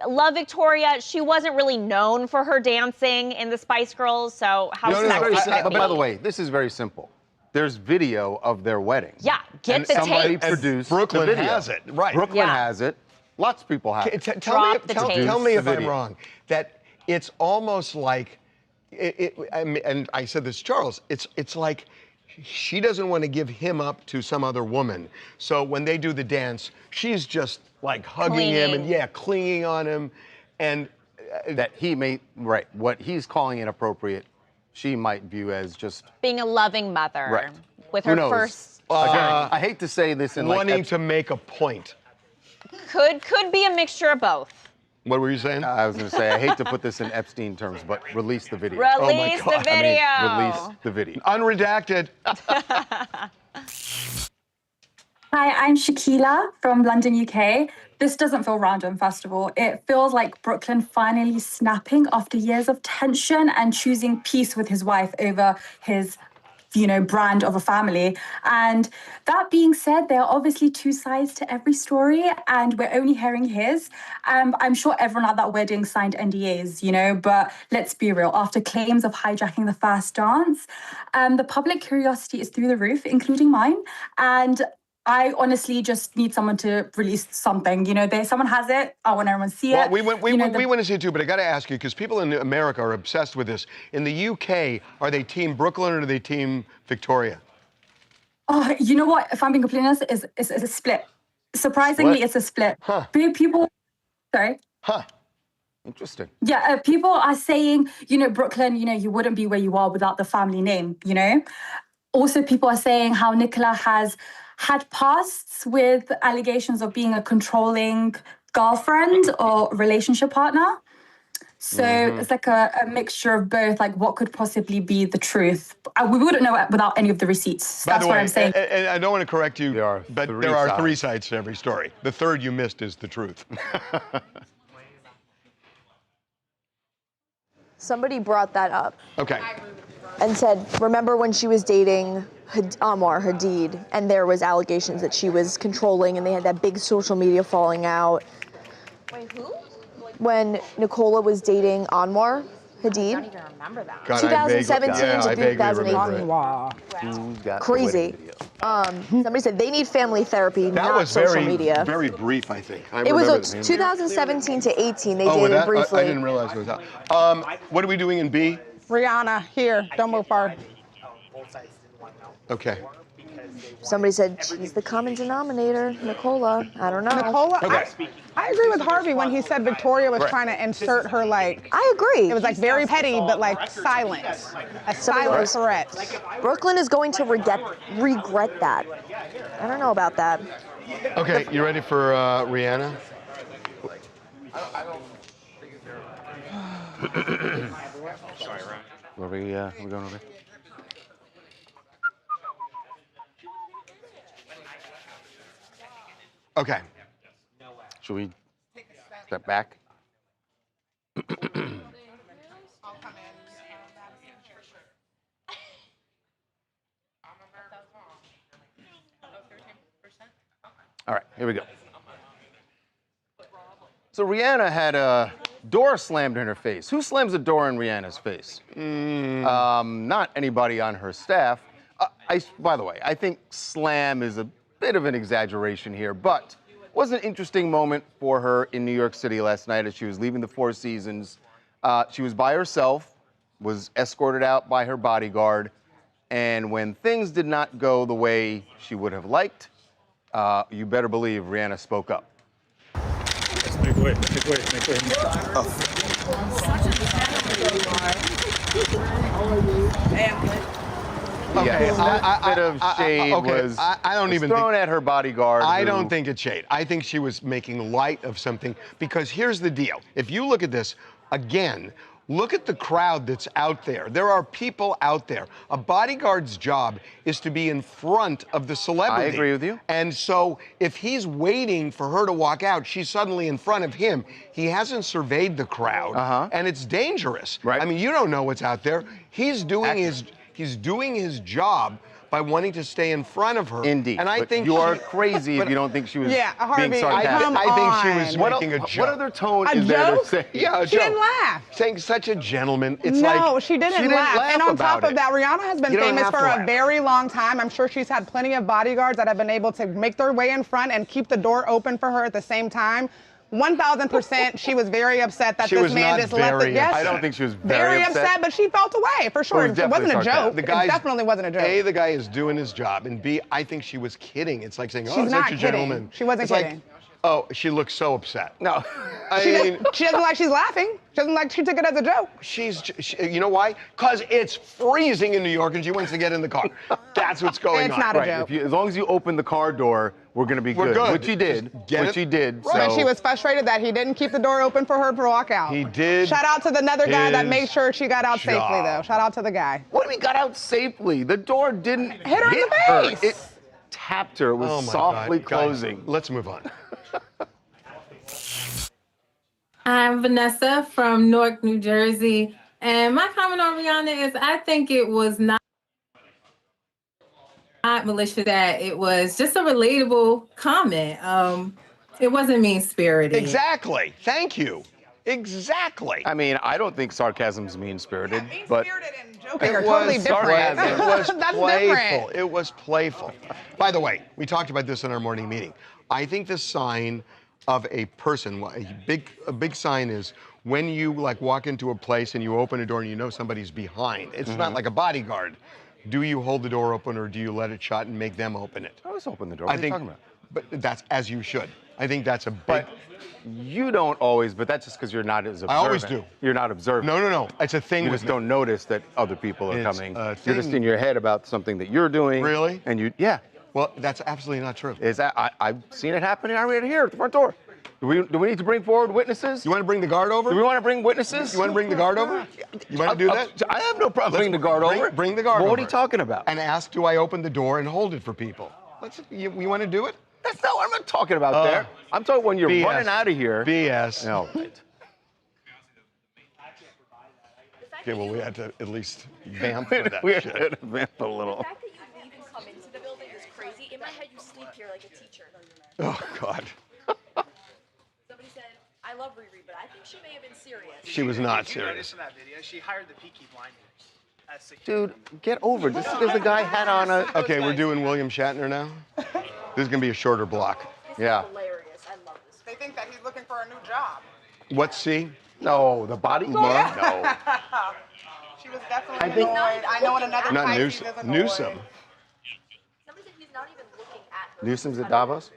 love Victoria, she wasn't really known for her dancing in the Spice Girls, so how sexy could it But be? by the way, this is very simple. There's video of their wedding. Yeah, get the somebody tapes. produced Brooklyn the video. has it, right. Brooklyn has it. Lots of people have it. Tell me if I'm wrong, that it's almost like, and I said this to Charles, it's like she doesn't want to give him up to some other woman. So when they do the dance, she's just like hugging him and clinging on him. And that he may, what he's calling inappropriate, she might view as just being a loving mother. Right. With Who her knows? first. Again, I hate to say this in wanting to make a point. Could be a mixture of both. What were you saying? I was going to say, I hate to put this in Epstein terms, but release the video. Release the video. Release the video. Unredacted. Hi, I'm Shakila from London, UK. This doesn't feel random, first of all. It feels like Brooklyn finally snapping after years of tension and choosing peace with his wife over his brand of a family. And that being said, there are obviously two sides to every story, and we're only hearing his. I'm sure everyone at that wedding signed NDAs, but let's be real. After claims of hijacking the first dance, the public curiosity is through the roof, including mine. And I honestly just need someone to release something. Someone has it. I want everyone to see it. We want to see it too, but I got to ask you, because people in America are obsessed with this. In the UK, are they team Brooklyn or are they team Victoria? Oh, you know what? If I'm being completely honest, it's a split. Surprisingly, it's a split. Huh. People, sorry. Huh. Interesting. Yeah, people are saying, Brooklyn, you wouldn't be where you are without the family name, Also, people are saying how Nicola has had pasts with allegations of being a controlling girlfriend or relationship partner. So it's like a mixture of both, like what could possibly be the truth. We wouldn't know it without any of the receipts. By That's the what way, I'm saying. and I don't want to correct you, but there are sides. 3 sides to every story. The third you missed is the truth. Somebody brought that up. Okay. And said, remember when she was dating Lamar Hadid, and there was allegations that she was controlling, and they had that big social media falling out. Wait, who? When Nicola was dating Anwar Hadid. I don't even remember that. 2017 to 2018. Crazy. Somebody said they need family therapy, not social media. Very brief, I think. It was 2017 to 18. They dated briefly. I didn't realize it was that. What are we doing in B? Rihanna, here. Don't move far. Okay. Somebody said she's the common denominator, Nicola. I don't know. Nicola, I agree with Harvey when he said Victoria was trying to insert her, like... I agree. It was, like, very petty, but, like, silent. A silent threat. Brooklyn is going to regret that. I don't know about that. Okay, you ready for Rihanna? Where we going over? Okay. Should we step back? All right, here we go. So Rihanna had door slammed in her face. Who slams a door in Rihanna's face? Not anybody on her staff. By the way, I think slam is a bit of an exaggeration here, but it was an interesting moment for her in New York City last night as she was leaving the Four Seasons. She was by herself, was escorted out by her bodyguard, and when things did not go the way she would have liked, you better believe Rihanna spoke up. Make way, make way, make way. Okay, that bit of shade was I don't even thrown think, at her bodyguard. I don't think it's shade. I think she was making light of something because here's the deal. If you look at this, again, look at the crowd that's out there. There are people out there. A bodyguard's job is to be in front of the celebrity. I agree with you. And so if he's waiting for her to walk out, she's suddenly in front of him. He hasn't surveyed the crowd, and it's dangerous. Right. I mean, you don't know what's out there. He's doing his job by wanting to stay in front of her. Indeed. And I think you are crazy if you don't think she was Harvey, being sarcastic. I think she was making a joke. What other tone A is there to joke? say? Yeah, a She joke. didn't laugh. Saying such a gentleman. It's no, like she didn't laugh. And on top about of that, Rihanna has been You don't famous have for to a laugh. very long time. I'm sure she's had plenty of bodyguards that have been able to make their way in front and keep the door open for her at the same time. 1,000%, she was very upset that She this was man not just left it. very Yes, I don't think she was very upset, but she felt away for sure. It definitely wasn't a joke. The It guy's- definitely wasn't a joke. A, the guy is doing his job, and B, I think she was kidding. It's like saying, "Oh, She's such not a kidding. gentleman." She wasn't It's like, kidding. oh, she looks so upset. No, She doesn't like she's laughing. She doesn't like she took it as a joke. You know why? Because it's freezing in New York, and she wants to get in the car. That's what's going on. It's not a right. joke. As long as you open the car door, we're going to be We're good. Which he did. Get Which it? he did. But So. she was frustrated that he didn't keep the door open for her to walk out. He did. Shout out to the other guy that his made sure she got out safely, job. though. Shout out to the guy. What do we got out safely? The door didn't Hit her in the face. It tapped her. It was Oh my softly God. Guys, closing. let's move on. I'm Vanessa from Newark, New Jersey. And my comment on Rihanna is I think it was not malicious, that it was just a relatable comment. It wasn't mean-spirited. Exactly. Thank you. Exactly. I mean, I don't think sarcasm's mean-spirited, but and joking are totally different. It was That's playful. different. It was playful. By the way, we talked about this in our morning meeting. I think the sign of a person, a big sign is when you like walk into a place and you open a door and you know somebody's behind. It's not like a bodyguard. Do you hold the door open or do you let it shut and make them open it? I always open the door. What are you talking about? But that's as you should. I think that's a big. But you don't always, but that's just because you're not as observant. I always do. You're not observant. No. It's a thing You with just me. don't notice that other people are It's coming. a You're just thing. in your head about something that you're doing. Really? And yeah. Well, that's absolutely not true. I've seen it happening right here at the front door. Do we need to bring forward witnesses? You want to bring the guard over? Do we want to bring witnesses? You want to bring the guard over? You want to do that? I have no problem bringing the guard over. Bring the guard over. What are you talking about? And ask, do I open the door and hold it for people? You want to do it? That's not what I'm not talking about there. I'm talking when you're BS. running out of here. BS. No, right. Okay, well, we had to at least vamp for that We had shit. to vamp a little. The fact that you even come into the building is crazy. In my head, you sleep here like a teacher. Oh, God. Somebody said, I love Riri, but I think she may have been serious. She was not Did you serious. notice in that video, she hired the Peaky Blinders as security. Dude, get over it. Just because the guy had on a... Okay, we're doing William Shatner now. This is going to be a shorter block. Yeah. Hilarious. I love this. They think that he's looking for a new job. What's C? No, the bodyguard? No. She was definitely I think- annoyed. I know in another Not fight Newsom. she was annoyed. Newsom. Somebody said he's not even looking at her. Newsom's at Davos?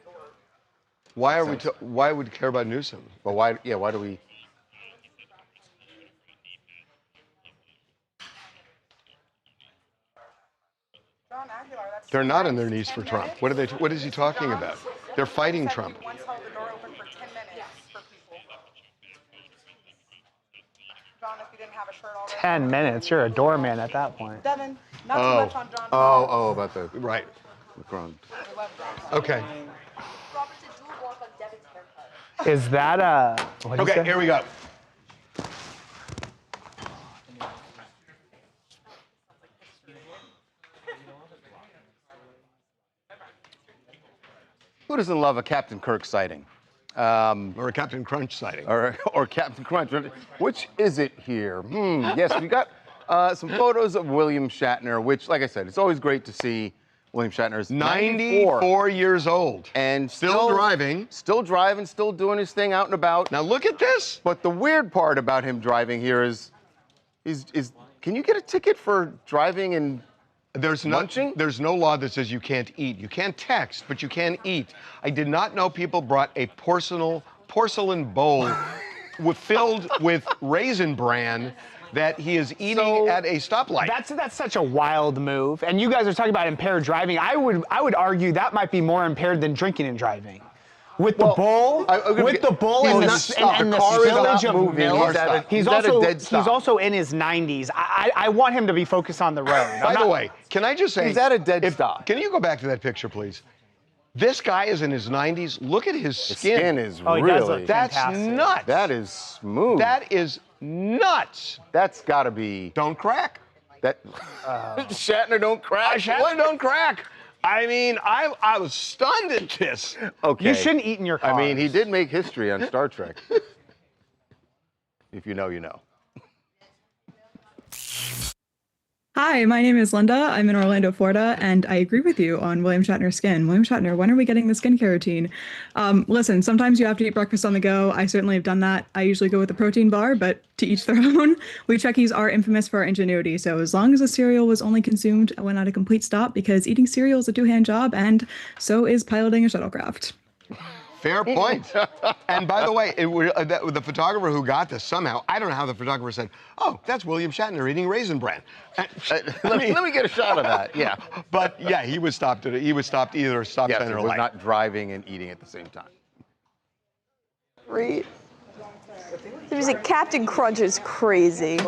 Why would we care about Newsom? But why do we... John Aguilar, that's They're not on their knees for Trump. What is he talking about? They're fighting Trump. He once held the door open for 10 minutes for people. John, if you didn't have a shirt already. 10 minutes. You're a doorman at that point. Devin, not too Oh. much on John. Oh, about the... Right. Grown. Okay. Robert said do a walk on Devin's haircut. Is that a... What'd you Okay, say? here we go. Who doesn't love a Captain Kirk sighting? Or a Captain Crunch sighting. Or Captain Crunch. Which is it here? Yes, we got some photos of William Shatner, which, like I said, it's always great to see William Shatner's 94 years old. And still driving. Still driving, still doing his thing out and about. Now look at this. But the weird part about him driving here is can you get a ticket for driving and munching? There's no law that says you can't eat. You can't text, but you can eat. I did not know people brought a porcelain bowl filled with Raisin Bran that he is eating at a stoplight. That's such a wild move. And you guys are talking about impaired driving. I would argue that might be more impaired than drinking and driving. With the bowl, and the spillage of milk. He's also in his 90s. I want him to be focused on the road. By the way, can I just say, he's at a dead stop. Can you go back to that picture, please? This guy is in his 90s. Look at his skin. His skin is really. That's nuts. That is smooth. That is nuts. That's got to be. Don't crack. That Shatner don't crack. Shatner don't crack. I mean, I was stunned at this. Okay. You shouldn't eat in your car. I mean, he did make history on Star Trek. If you know, you know. Hi, my name is Linda. I'm in Orlando, Florida, and I agree with you on William Shatner's skin. William Shatner, when are we getting the skincare routine? Listen, sometimes you have to eat breakfast on the go. I certainly have done that. I usually go with a protein bar, but to each their own. We Trekkies are infamous for our ingenuity, so as long as the cereal was only consumed when at a complete stop, because eating cereal is a two-hand job, and so is piloting a shuttlecraft. Fair point. And by the way, the photographer who got this somehow, I don't know how the photographer said, "Oh, that's William Shatner eating Raisin Bran." Let me get a shot of that. Yeah. But yeah, he was stopped either stop sign or he was light. not driving and eating at the same time. Reed. There's a Captain Crunch is crazy.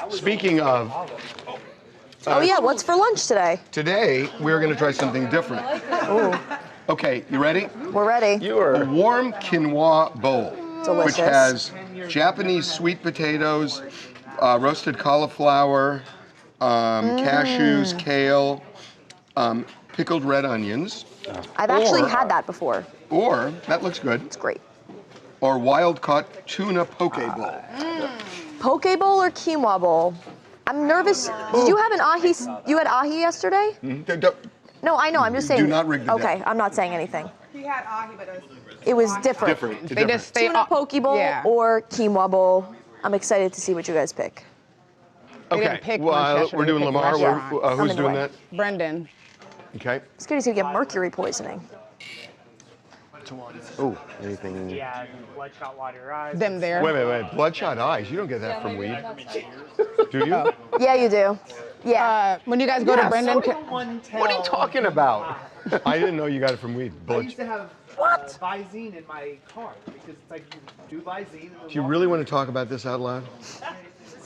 Speaking of. Oh yeah, what's for lunch today? Today we're going to try something different. Oh. Okay, you ready? We're ready. A warm quinoa bowl, Delicious. which has Japanese sweet potatoes, roasted cauliflower, cashews, kale, pickled red onions. I've actually had that before. Or, that looks good. It's great. Or wild-caught tuna poke bowl. Poke bowl or quinoa bowl? I'm nervous. Did you have an ahi? You had ahi yesterday? No, I know. I'm just saying. Do not rig the deck. Okay, I'm not saying anything. He had ahi, but it was different. They just stay Tuna poke bowl yeah. or quinoa bowl. I'm excited to see what you guys pick. Okay, well, we're doing Lamar. Who's doing that? Brendan. Okay. This kid is gonna get mercury poisoning. Oh, anything? Yeah, bloodshot water eyes. Them there. Wait. Bloodshot eyes. You don't get that from weed. Do you? Oh. Yeah, you do. Yeah. When you guys go to Brendan. What are you talking about? I didn't know you got it from weed. I used to have Visine in my car because it's like you do Visine. Do you really want to talk about this out loud?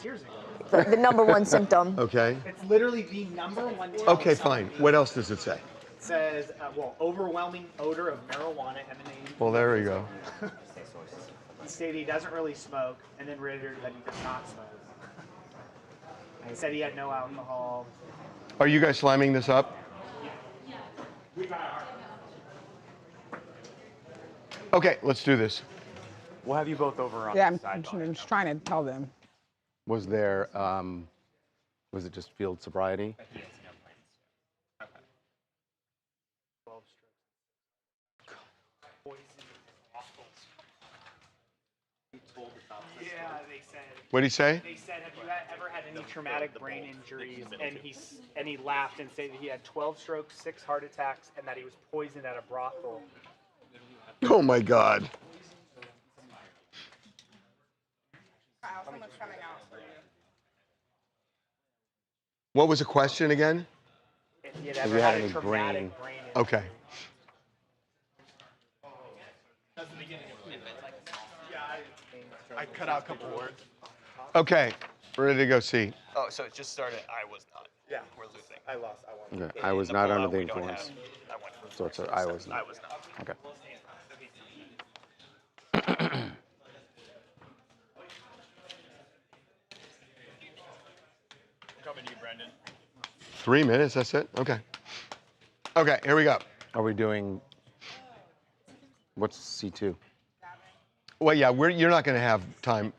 Years ago. The number one symptom. Okay. It's literally the number one. Okay, fine. What else does it say? It says, overwhelming odor of marijuana emanating. Well, there you go. He stated he doesn't really smoke, and then reiterated that he does not smoke. And he said he had no alcohol. Are you guys slamming this up? Okay, let's do this. We'll have you both over on Yeah, the I'm sidebar. just trying to tell them. Was there, was it just field sobriety? Yeah, they said. What'd he say? They said, have you ever had any traumatic brain injuries? And he laughed and said that he had 12 strokes, 6 heart attacks, and that he was poisoned at a brothel. Oh my God. What was the question again? If he had Have ever you had had any a traumatic brain- brain injury. Okay. I cut out a couple words. Okay, we're ready to go see. Oh, so it just started. I was not. Yeah, we're losing. I lost. I won. Okay. I was not under the influence. So it's I was not. I was not. Okay. Coming to you, Brendan. 3 minutes, that's it? Okay. Okay, here we go. Are we doing What's C2? Well, yeah, you're not going to have time.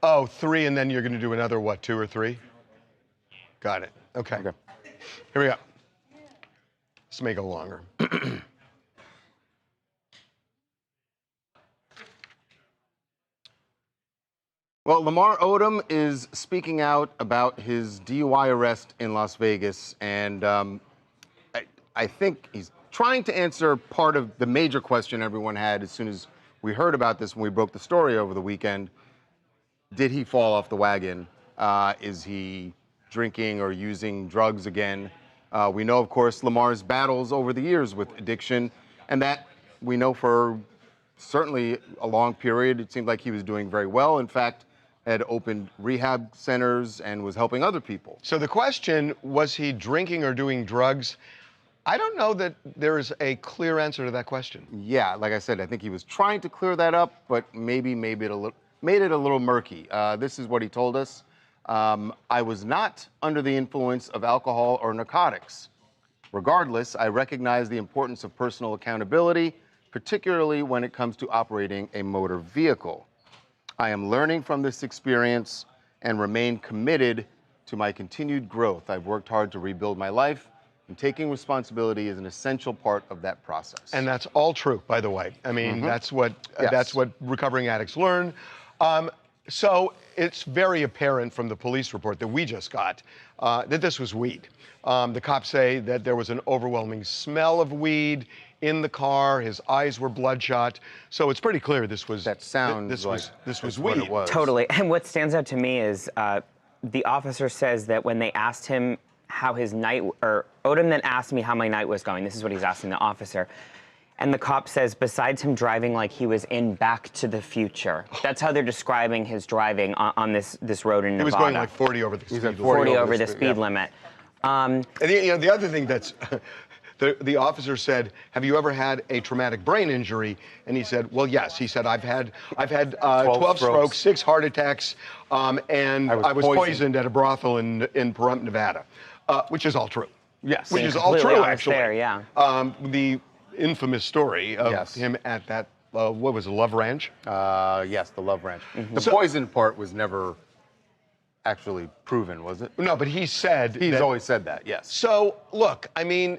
Oh, 3, and then you're going to do another, what, 2 or 3? Got it. Okay. Here we go. This may go longer. Well, Lamar Odom is speaking out about his DUI arrest in Las Vegas, and I think he's trying to answer part of the major question everyone had as soon as we heard about this when we broke the story over the weekend. Did he fall off the wagon? Is he drinking or using drugs again? We know, of course, Lamar's battles over the years with addiction, and that we know for certainly a long period. It seemed like he was doing very well. In fact, had opened rehab centers and was helping other people. So the question, was he drinking or doing drugs? I don't know that there is a clear answer to that question. Yeah, like I said, I think he was trying to clear that up, but maybe it made it a little murky. This is what he told us. I was not under the influence of alcohol or narcotics. Regardless, I recognize the importance of personal accountability, particularly when it comes to operating a motor vehicle. I am learning from this experience and remain committed to my continued growth. I've worked hard to rebuild my life, and taking responsibility is an essential part of that process. And that's all true, by the way. I mean, that's what recovering addicts learn. So it's very apparent from the police report that we just got that this was weed. The cops say that there was an overwhelming smell of weed in the car. His eyes were bloodshot. So it's pretty clear this was this was weed. Totally. And what stands out to me is the officer says that when they asked him how his night, or Odom then asked me how my night was going. This is what he's asking the officer. And the cop says, besides him driving like he was in Back to the Future. That's how they're describing his driving on this road in Nevada. He was going like 40 over the speed limit. 40 over the speed limit. And the other thing that's, the officer said, have you ever had a traumatic brain injury? And he said, well, yes. He said, I've had 12 strokes, 6 heart attacks, and I was poisoned at a brothel in Pahrump, Nevada, which is all true. Yes. Which is all true, actually. There, yeah. The infamous story of him at that, what was it, Love Ranch? Yes, the Love Ranch. The poison part was never actually proven, was it? No, but he said He's always said that, yes. So, look, I mean,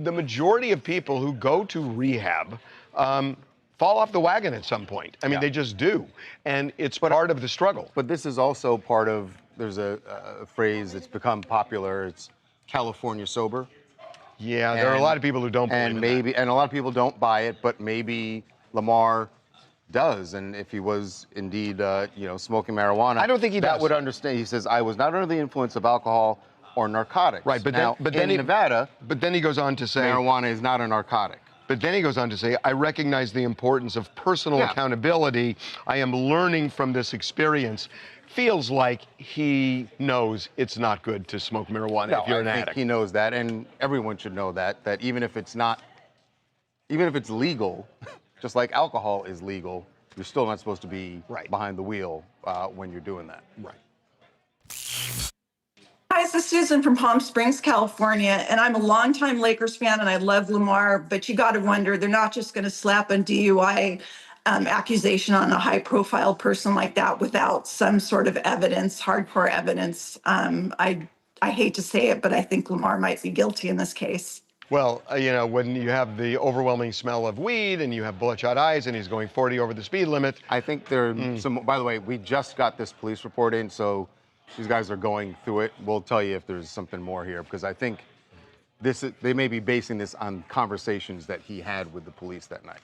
the majority of people who go to rehab fall off the wagon at some point. I mean, they just do. And it's part of the struggle. But this is also part of, there's a phrase that's become popular, it's California sober. Yeah, there are a lot of people who don't believe in that. And a lot of people don't buy it, but maybe Lamar does. And if he was indeed, smoking marijuana, I don't think he does. That would understand. He says, I was not under the influence of alcohol or narcotics. Right, but now, then in Nevada, but then he goes on to say, marijuana is not a narcotic. But then he goes on to say, I recognize the importance of personal accountability. I am learning from this experience. Feels like he knows it's not good to smoke marijuana if you're an addict. He knows that, and everyone should know that even if it's legal, just like alcohol is legal, you're still not supposed to be behind the wheel when you're doing that. Right. Hi, this is Susan from Palm Springs, California, and I'm a longtime Lakers fan, and I love Lamar, but you got to wonder, they're not just going to slap a DUI accusation on a high-profile person like that without some sort of evidence, hardcore evidence. I hate to say it, but I think Lamar might be guilty in this case. Well, when you have the overwhelming smell of weed and you have bloodshot eyes and he's going 40 over the speed limit. I think there are some, by the way, we just got this police report in, so these guys are going through it. We'll tell you if there's something more here, because I think they may be basing this on conversations that he had with the police that night.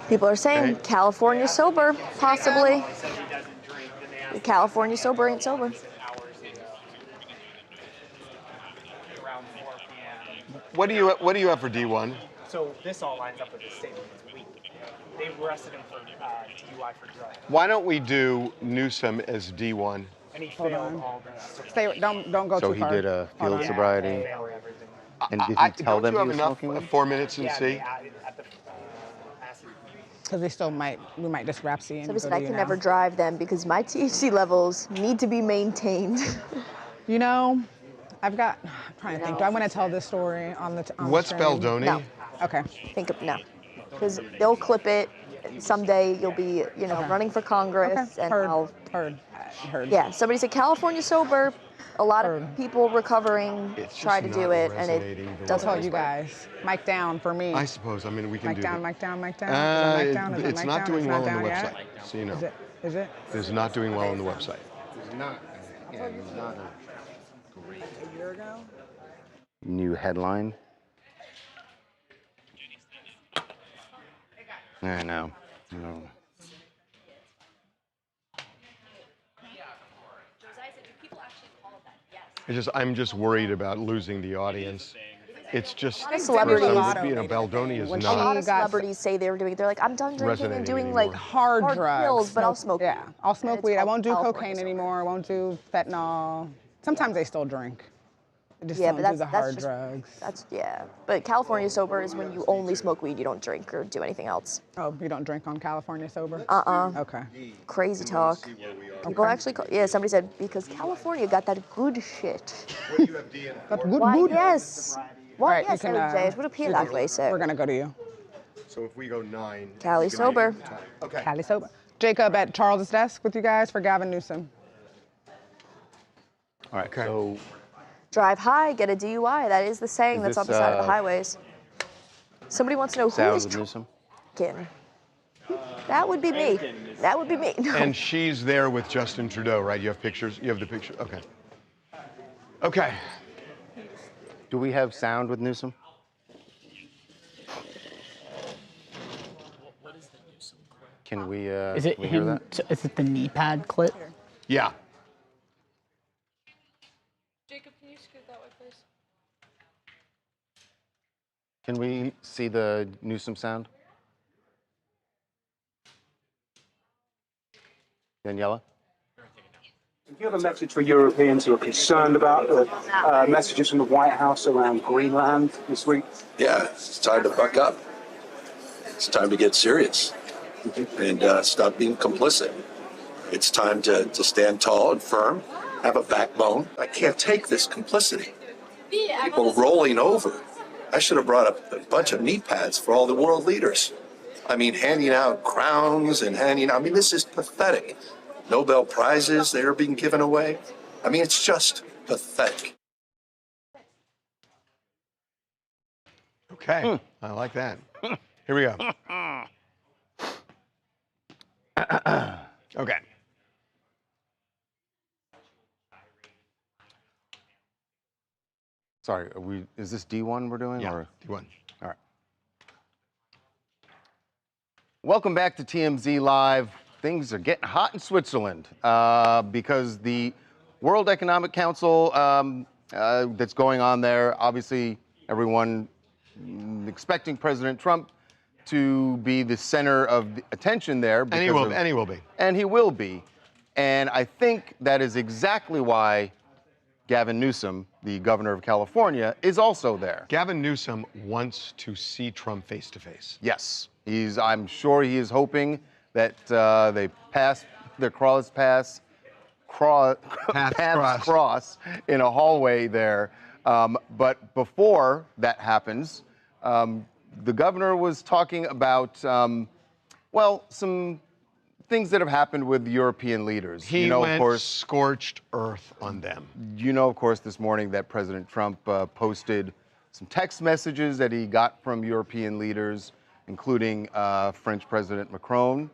People are saying California sober, possibly. California sober ain't sober. What do you have for D1? So this all lines up with the statement. It's weak. They arrested him for DUI for drugs. Why don't we do Newsom as D1? And he failed all the. Don't go so too far. So he did a field sobriety. And did he tell them he was smoking weed? 4 minutes and see? Because we might just rap C. Somebody said I can never drive them because my THC levels need to be maintained. I'm trying to think. Do I want to tell this story on the What's stream? Baldoni? No. Okay. No. Because they'll clip it. Someday you'll be, running for Congress. Okay. And Heard. Yeah, somebody said California sober. A lot of people recovering try to do it, and it doesn't. I'll tell you guys. Mic down for me. I suppose. I mean, we can Mic do down, that. mic down, mic down. Is it mic down? Is it It's mic not down? doing It's well not on the down website, yet? so you know. Is it? It's not doing well on the website. It's not. Yeah, it's not a great. A year ago? New headline. I know. No. I'm just worried about losing the audience. It's just, Celebrities. Baldoni is A not. lot of celebrities say they were doing it. They're like, I'm done drinking resonating and doing anymore. like Hard drugs. pills, but I'll smoke. Yeah, I'll smoke it's weed. I called won't do California cocaine sober. anymore. I won't do fentanyl. Sometimes they still drink. They just Yeah, don't but do the that's hard just, drugs. But California sober is when you only smoke weed, you don't drink or do anything else. Oh, you don't drink on California sober? Okay. Crazy talk. People actually somebody said, because California got that good shit. That's good. Why, yes. Why, Right, you yes, can, LJ. What appear that way, sir? We're going to go to you. So if we go 9. Cali sober. Okay. Cali sober. Jacob at Charles's desk with you guys for Gavin Newsom. All right. Okay. So Drive high, get a DUI. That is the saying Is that's on this, the side of the highways. Somebody wants to know who Sound is with Newsom? talking. That would be me. That would be me. No. And she's there with Justin Trudeau, right? You have pictures? You have the picture? Okay. Okay. Do we have sound with Newsom? Can we? Is it can we hear him? that? Is it the knee pad clip? Yeah. Jacob, can you scoot that way, please? Can we see the Newsom sound? Daniela? Do you have a message for Europeans who are concerned about the messages from the White House around Greenland this week? Yeah, it's time to buck up. It's time to get serious and stop being complicit. It's time to stand tall and firm, have a backbone. I can't take this complicity. People rolling over. I should have brought up a bunch of knee pads for all the world leaders. I mean, handing out crowns and this is pathetic. Nobel Prizes, they are being given away. I mean, it's just pathetic. Okay. I like that. Here we go. Okay. Sorry, is this D1 we're doing? Yeah, or? D1. All right. Welcome back to TMZ Live. Things are getting hot in Switzerland because the World Economic Council that's going on there, obviously everyone expecting President Trump to be the center of the attention there. And he will be. And he will be. And I think that is exactly why Gavin Newsom, the governor of California, is also there. Gavin Newsom wants to see Trump face to face. Yes. I'm sure he is hoping that they pass paths cross in a hallway there. But before that happens, the governor was talking about, some things that have happened with European leaders. He went, of course, scorched earth on them. You know, of course, this morning that President Trump posted some text messages that he got from European leaders, including French President Macron.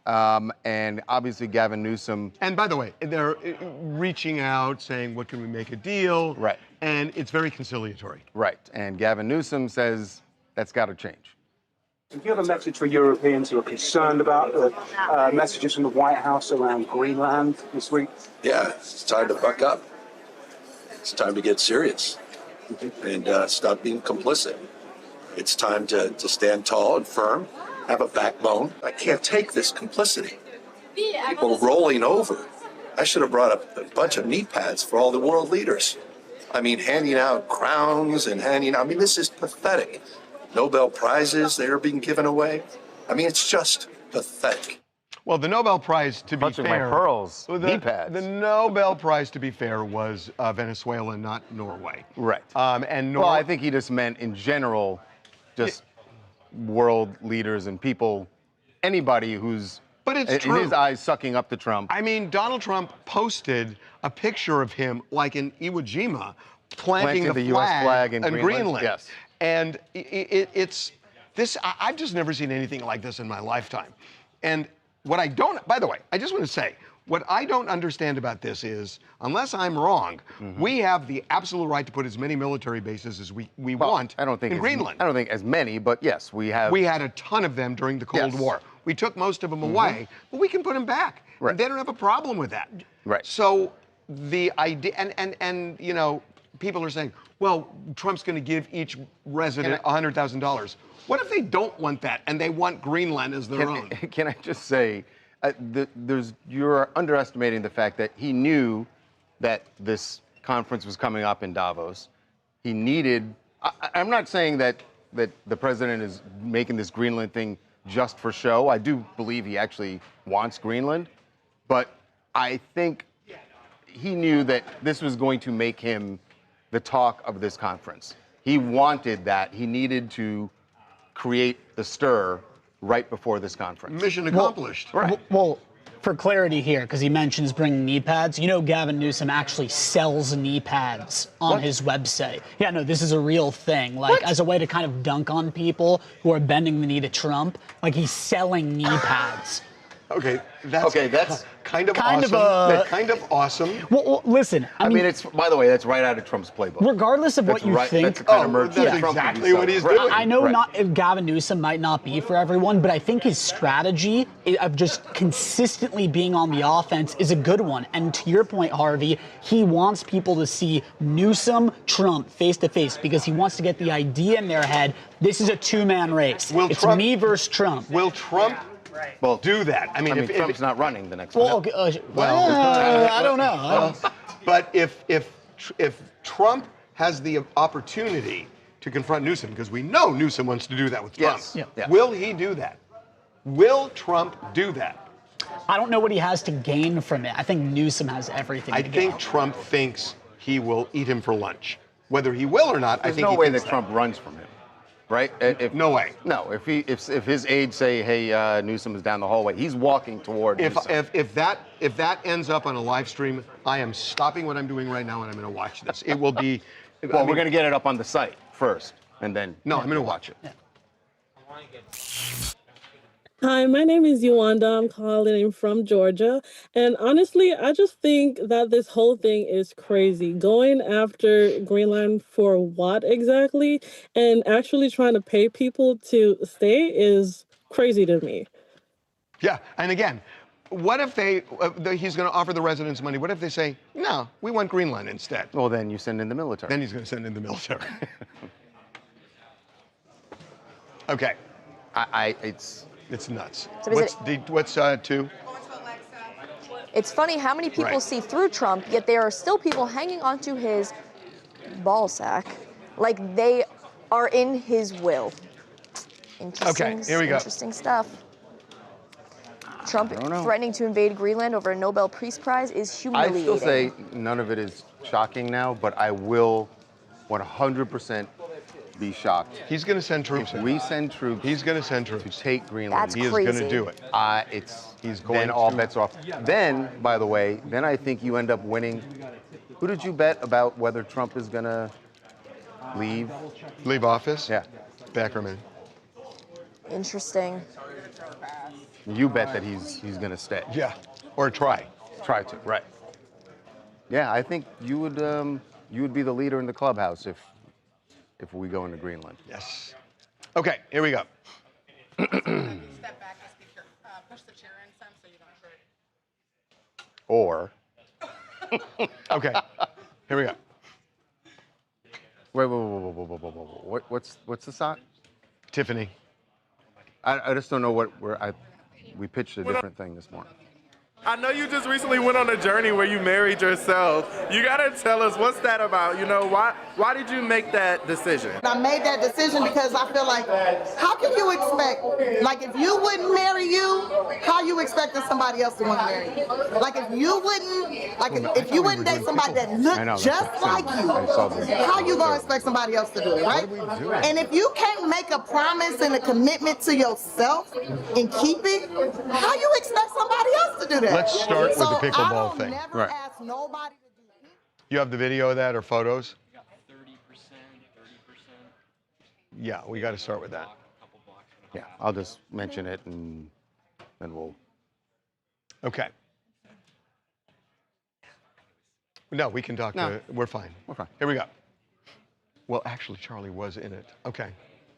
And obviously Gavin Newsom. And by the way, they're reaching out saying, what can we make a deal? Right. And it's very conciliatory. Right. And Gavin Newsom says that's got to change. Do you have a message for Europeans who are concerned about the messages from the White House around Greenland this week? Yeah, it's time to buck up. It's time to get serious and stop being complicit. It's time to stand tall and firm, have a backbone. I can't take this complicity. People rolling over. I should have brought up a bunch of knee pads for all the world leaders. I mean, handing out crowns and this is pathetic. Nobel Prizes, they are being given away. I mean, it's just pathetic. Well, the Nobel Prize, to be Clutching fair, my pearls, knee pads. The Nobel Prize, to be fair, was Venezuela, not Norway. Right. And well, I think he just meant in general, just world leaders and people, anybody who's but it's in true. his eyes sucking up to Trump. I mean, Donald Trump posted a picture of him, like in Iwo Jima, planting the U.S. flag in Greenland. Yes. And it's this. I've just never seen anything like this in my lifetime. And what I don't, by the way, I just want to say, what I don't understand about this is, unless I'm wrong, we have the absolute right to put as many military bases as we want in Greenland. I don't think as many, but yes, we have. We had a ton of them during the Cold War. We took most of them away, but we can put them back. Right. And they don't have a problem with that. Right. So the idea, and you know, people are saying, well, Trump's going to give each resident $100,000. What if they don't want that and they want Greenland as their own? Can I just say, you're underestimating the fact that he knew that this conference was coming up in Davos. He needed. I'm not saying that the president is making this Greenland thing just for show. I do believe he actually wants Greenland, but I think he knew that this was going to make him the talk of this conference. He wanted that. He needed to create the stir right before this conference. Mission accomplished. Right. Well, for clarity here, because he mentions bringing knee pads, you know Gavin Newsom actually sells knee pads on his website. Yeah, no, this is a real thing. Like, as a way to kind of dunk on people who are bending the knee to Trump, like he's selling knee pads. Okay, that's kind of kind awesome. of Kind of awesome. Well, listen. I mean, it's, by the way, that's right out of Trump's playbook. Regardless of what you think, that's the kind of merch that's that Trump would be exactly what he's selling. doing. I know Gavin Newsom might not be for everyone, but I think his strategy of just consistently being on the offense is a good one. And to your point, Harvey, he wants people to see Newsom, Trump face to face because he wants to get the idea in their head. This is a two-man race. It's me versus Trump. Will Trump well do that? I mean, if Trump's not running the next well, one. I don't know. But if Trump has the opportunity to confront Newsom, because we know Newsom wants to do that with Trump, will he do that? Will Trump do that? I don't know what he has to gain from it. I think Newsom has everything. I think Trump thinks he will eat him for lunch. Whether he will or not, There's I think no he way thinks that Trump runs from him, right? No way. No, if his aides say, "Hey, Newsom is down the hallway," he's walking toward. Newsom. If that ends up on a live stream, I am stopping what I'm doing right now and I'm going to watch this. It will be. Well, we're going to get it up on the site first, and then. No, I'm going to watch it. Yeah. Hi, my name is Yolanda. I'm calling in from Georgia. And honestly, I just think that this whole thing is crazy. Going after Greenland for what exactly? And actually trying to pay people to stay is crazy to me. Yeah, and again, what if he's going to offer the residents money? What if they say, no, we want Greenland instead? Well, then you send in the military. Then he's going to send in the military. Okay. It's nuts. So What's two? It's funny how many people see through Trump, yet there are still people hanging onto his ball sack like they are in his will. Interesting, Okay, here we go. Interesting stuff. Trump threatening to invade Greenland over a Nobel Peace Prize is humiliating. I still say none of it is shocking now, but I will 100% be shocked. He's going to send troops. If we send troops, he's going to send troops to take Greenland. That's he is crazy. going to do it. He's going. Then all bets are off. Then, by the way, then I think you end up winning. Who did you bet about whether Trump is going to leave office? Yeah, Beckham. Interesting. You bet that he's going to stay. Yeah, or try to. Right. Yeah, I think you would be the leader in the clubhouse if we go into Greenland. Yes. Okay, here we go. Step back and push the chair in some so you don't trip. Or. Okay, here we go. Wait. What's the sock? Tiffany. I just don't know we pitched a different thing this morning. I know you just recently went on a journey where you married yourself. You gotta tell us, what's that about? You know, why did you make that decision? I made that decision because I feel like, how can you expect, like if you wouldn't marry you, how you expecting somebody else to want to marry you? Like if you wouldn't, if you wouldn't date somebody that looked just like you, how you gonna expect somebody else to do it, right? And if you can't make a promise and a commitment to yourself and keep it, how you expect somebody else to do that? Let's start with the pickleball thing. Never ask nobody to do it. You have the video of that or photos? Yeah, we got to start with that. Yeah, I'll just mention it and then we'll. Okay. No, we can talk to. We're fine. We're fine. Here we go. Well, actually, Charlie was in it. Okay.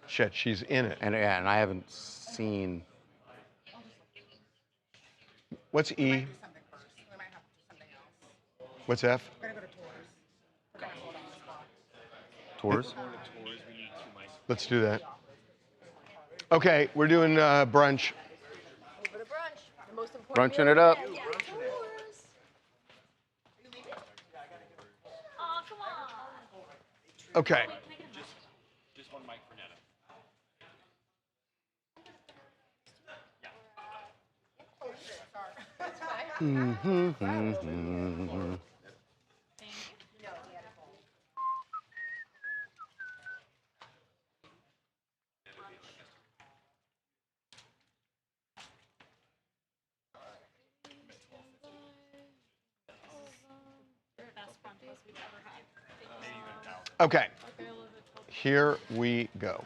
Shit, she's in it. And yeah, and I haven't seen. What's E? What's F? Tours? Let's do that. Okay, we're doing brunch. Brunching it up. Okay. Just one mic for Netta. Okay. Here we go.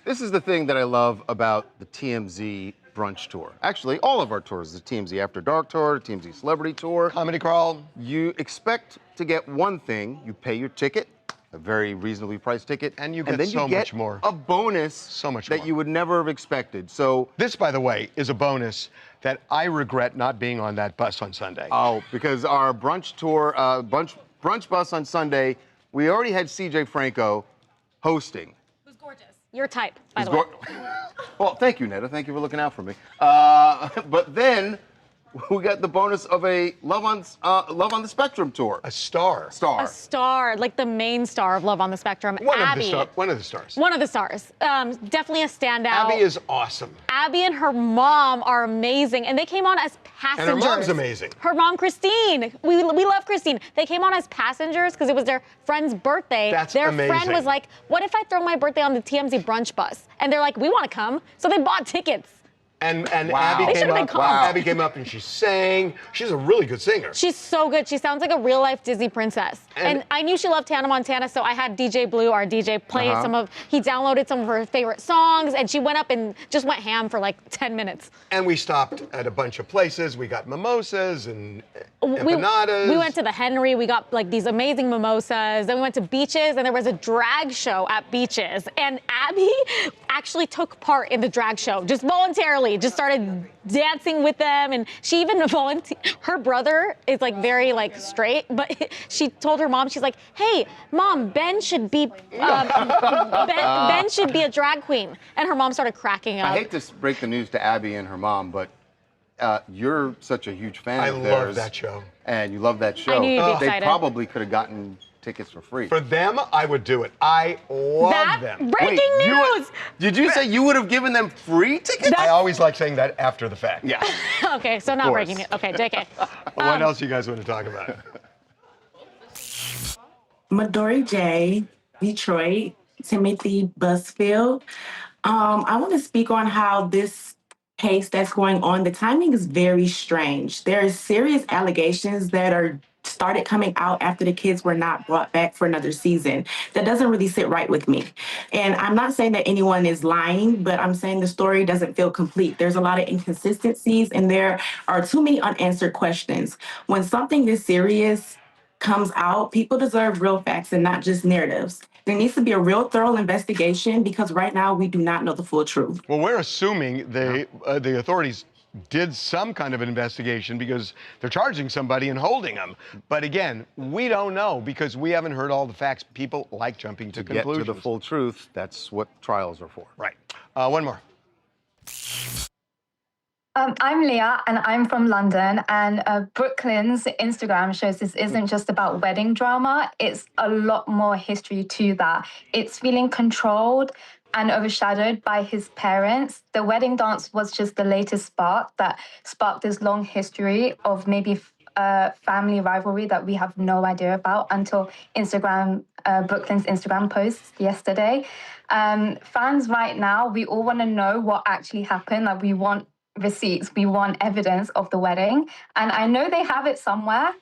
This is the thing that I love about the TMZ brunch tour. Actually, all of our tours, the TMZ After Dark tour, TMZ Celebrity tour. Comedy Crawl. You expect to get one thing. You pay your ticket, a very reasonably priced ticket. And you get then so you get much more. a bonus so much that more. you would never have expected. So this, by the way, is a bonus that I regret not being on that bus on Sunday. Oh, because our brunch tour, brunch bus on Sunday, we already had CJ Franco hosting. Your type, by the way. Well, thank you, Netta. Thank you for looking out for me. But then we got the bonus of a Love on the Spectrum tour. A star. A star, like the main star of Love on the Spectrum, Abby. One of the stars. One of the stars. Definitely a standout. Abby is awesome. Abby and her mom are amazing, and they came on as passengers. And her mom's amazing. Her mom, Christine. We love Christine. They came on as passengers because it was their friend's birthday. That's their amazing. friend was like, "What if I throw my birthday on the TMZ brunch bus?" And they're like, "We want to come," so they bought tickets. And Wow. They should've been called. Abby came up and she sang. She's a really good singer. She's so good. She sounds like a real-life Disney princess. And I knew she loved Hannah Montana, so I had DJ Blue, our DJ, play he downloaded some of her favorite songs, and she went up and just went ham for like 10 minutes. And we stopped at a bunch of places. We got mimosas and empanadas. We went to the Henry. We got like these amazing mimosas. Then we went to Beaches, and there was a drag show at Beaches. And Abby actually took part in the drag show, just voluntarily, just started dancing with them. And she even volunteered. Her brother is like very like straight, but she told her mom, she's like, "Hey, Mom, Ben should be Ben should be a drag queen." And her mom started cracking up. I hate to break the news to Abby and her mom, but you're such a huge fan I of theirs. love that show. And you love that show. I knew you'd be They excited. probably could have gotten tickets for free. For them, I would do it. I love them. Breaking news! Did you say you would have given them free tickets? I always like saying that after the fact. Yeah. Okay, so not breaking it. Okay, JK. What else you guys want to talk about? Midori J, Detroit, Timothy Busfield. I want to speak on how this case that's going on, the timing is very strange. There are serious allegations that are started coming out after the kids were not brought back for another season. That doesn't really sit right with me. And I'm not saying that anyone is lying, but I'm saying the story doesn't feel complete. There's a lot of inconsistencies and there are too many unanswered questions. When something this serious comes out, people deserve real facts and not just narratives. There needs to be a real thorough investigation because right now we do not know the full truth. Well, we're assuming the authorities did some kind of an investigation because they're charging somebody and holding them. But again, we don't know because we haven't heard all the facts. People like jumping to conclusions. Get to the full truth, that's what trials are for. Right. One more. I'm Leah, and I'm from London. And Brooklyn's Instagram shows this isn't just about wedding drama. It's a lot more history to that. It's feeling controlled and overshadowed by his parents. The wedding dance was just the latest spark that sparked this long history of maybe family rivalry that we have no idea about until Brooklyn's Instagram posts yesterday. Fans right now, we all want to know what actually happened. Like, we want receipts, we want evidence of the wedding, and I know they have it somewhere.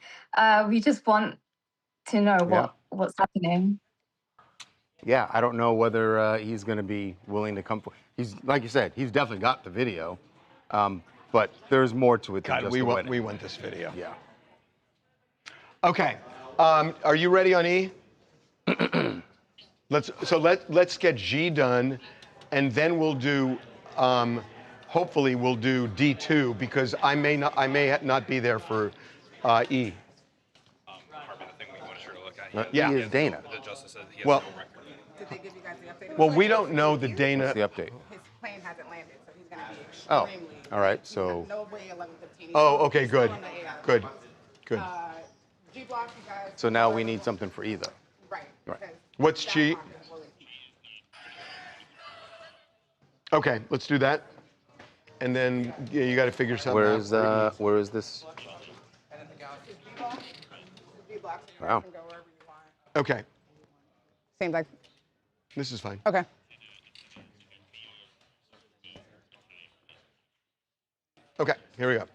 We just want to know what's happening. Yeah, I don't know whether he's going to be willing to come forward. He's, like you said, he's definitely got the video, but there's more to it than just the wedding. We want this video. Yeah. Okay, are you ready on E? Let's get G done, and then we'll do. Hopefully, we'll do D2 because I may not be there for E. Harvey, the thing we want to look at. Yeah. E is Dana. The justice says he has Well, no record. Did they give you guys the update? well, we don't know the Dana. What's the update? His plane hasn't landed, so he's going to be Oh, extremely. all right. So. No way 11:15. Oh, okay, good, good. G-Block, you guys. So now we need something for E, though. Right. What's G? Okay, let's do that. And then you got to figure something out. Where is this? Wow. Okay. Seems like. This is fine. Okay. Okay, here we go.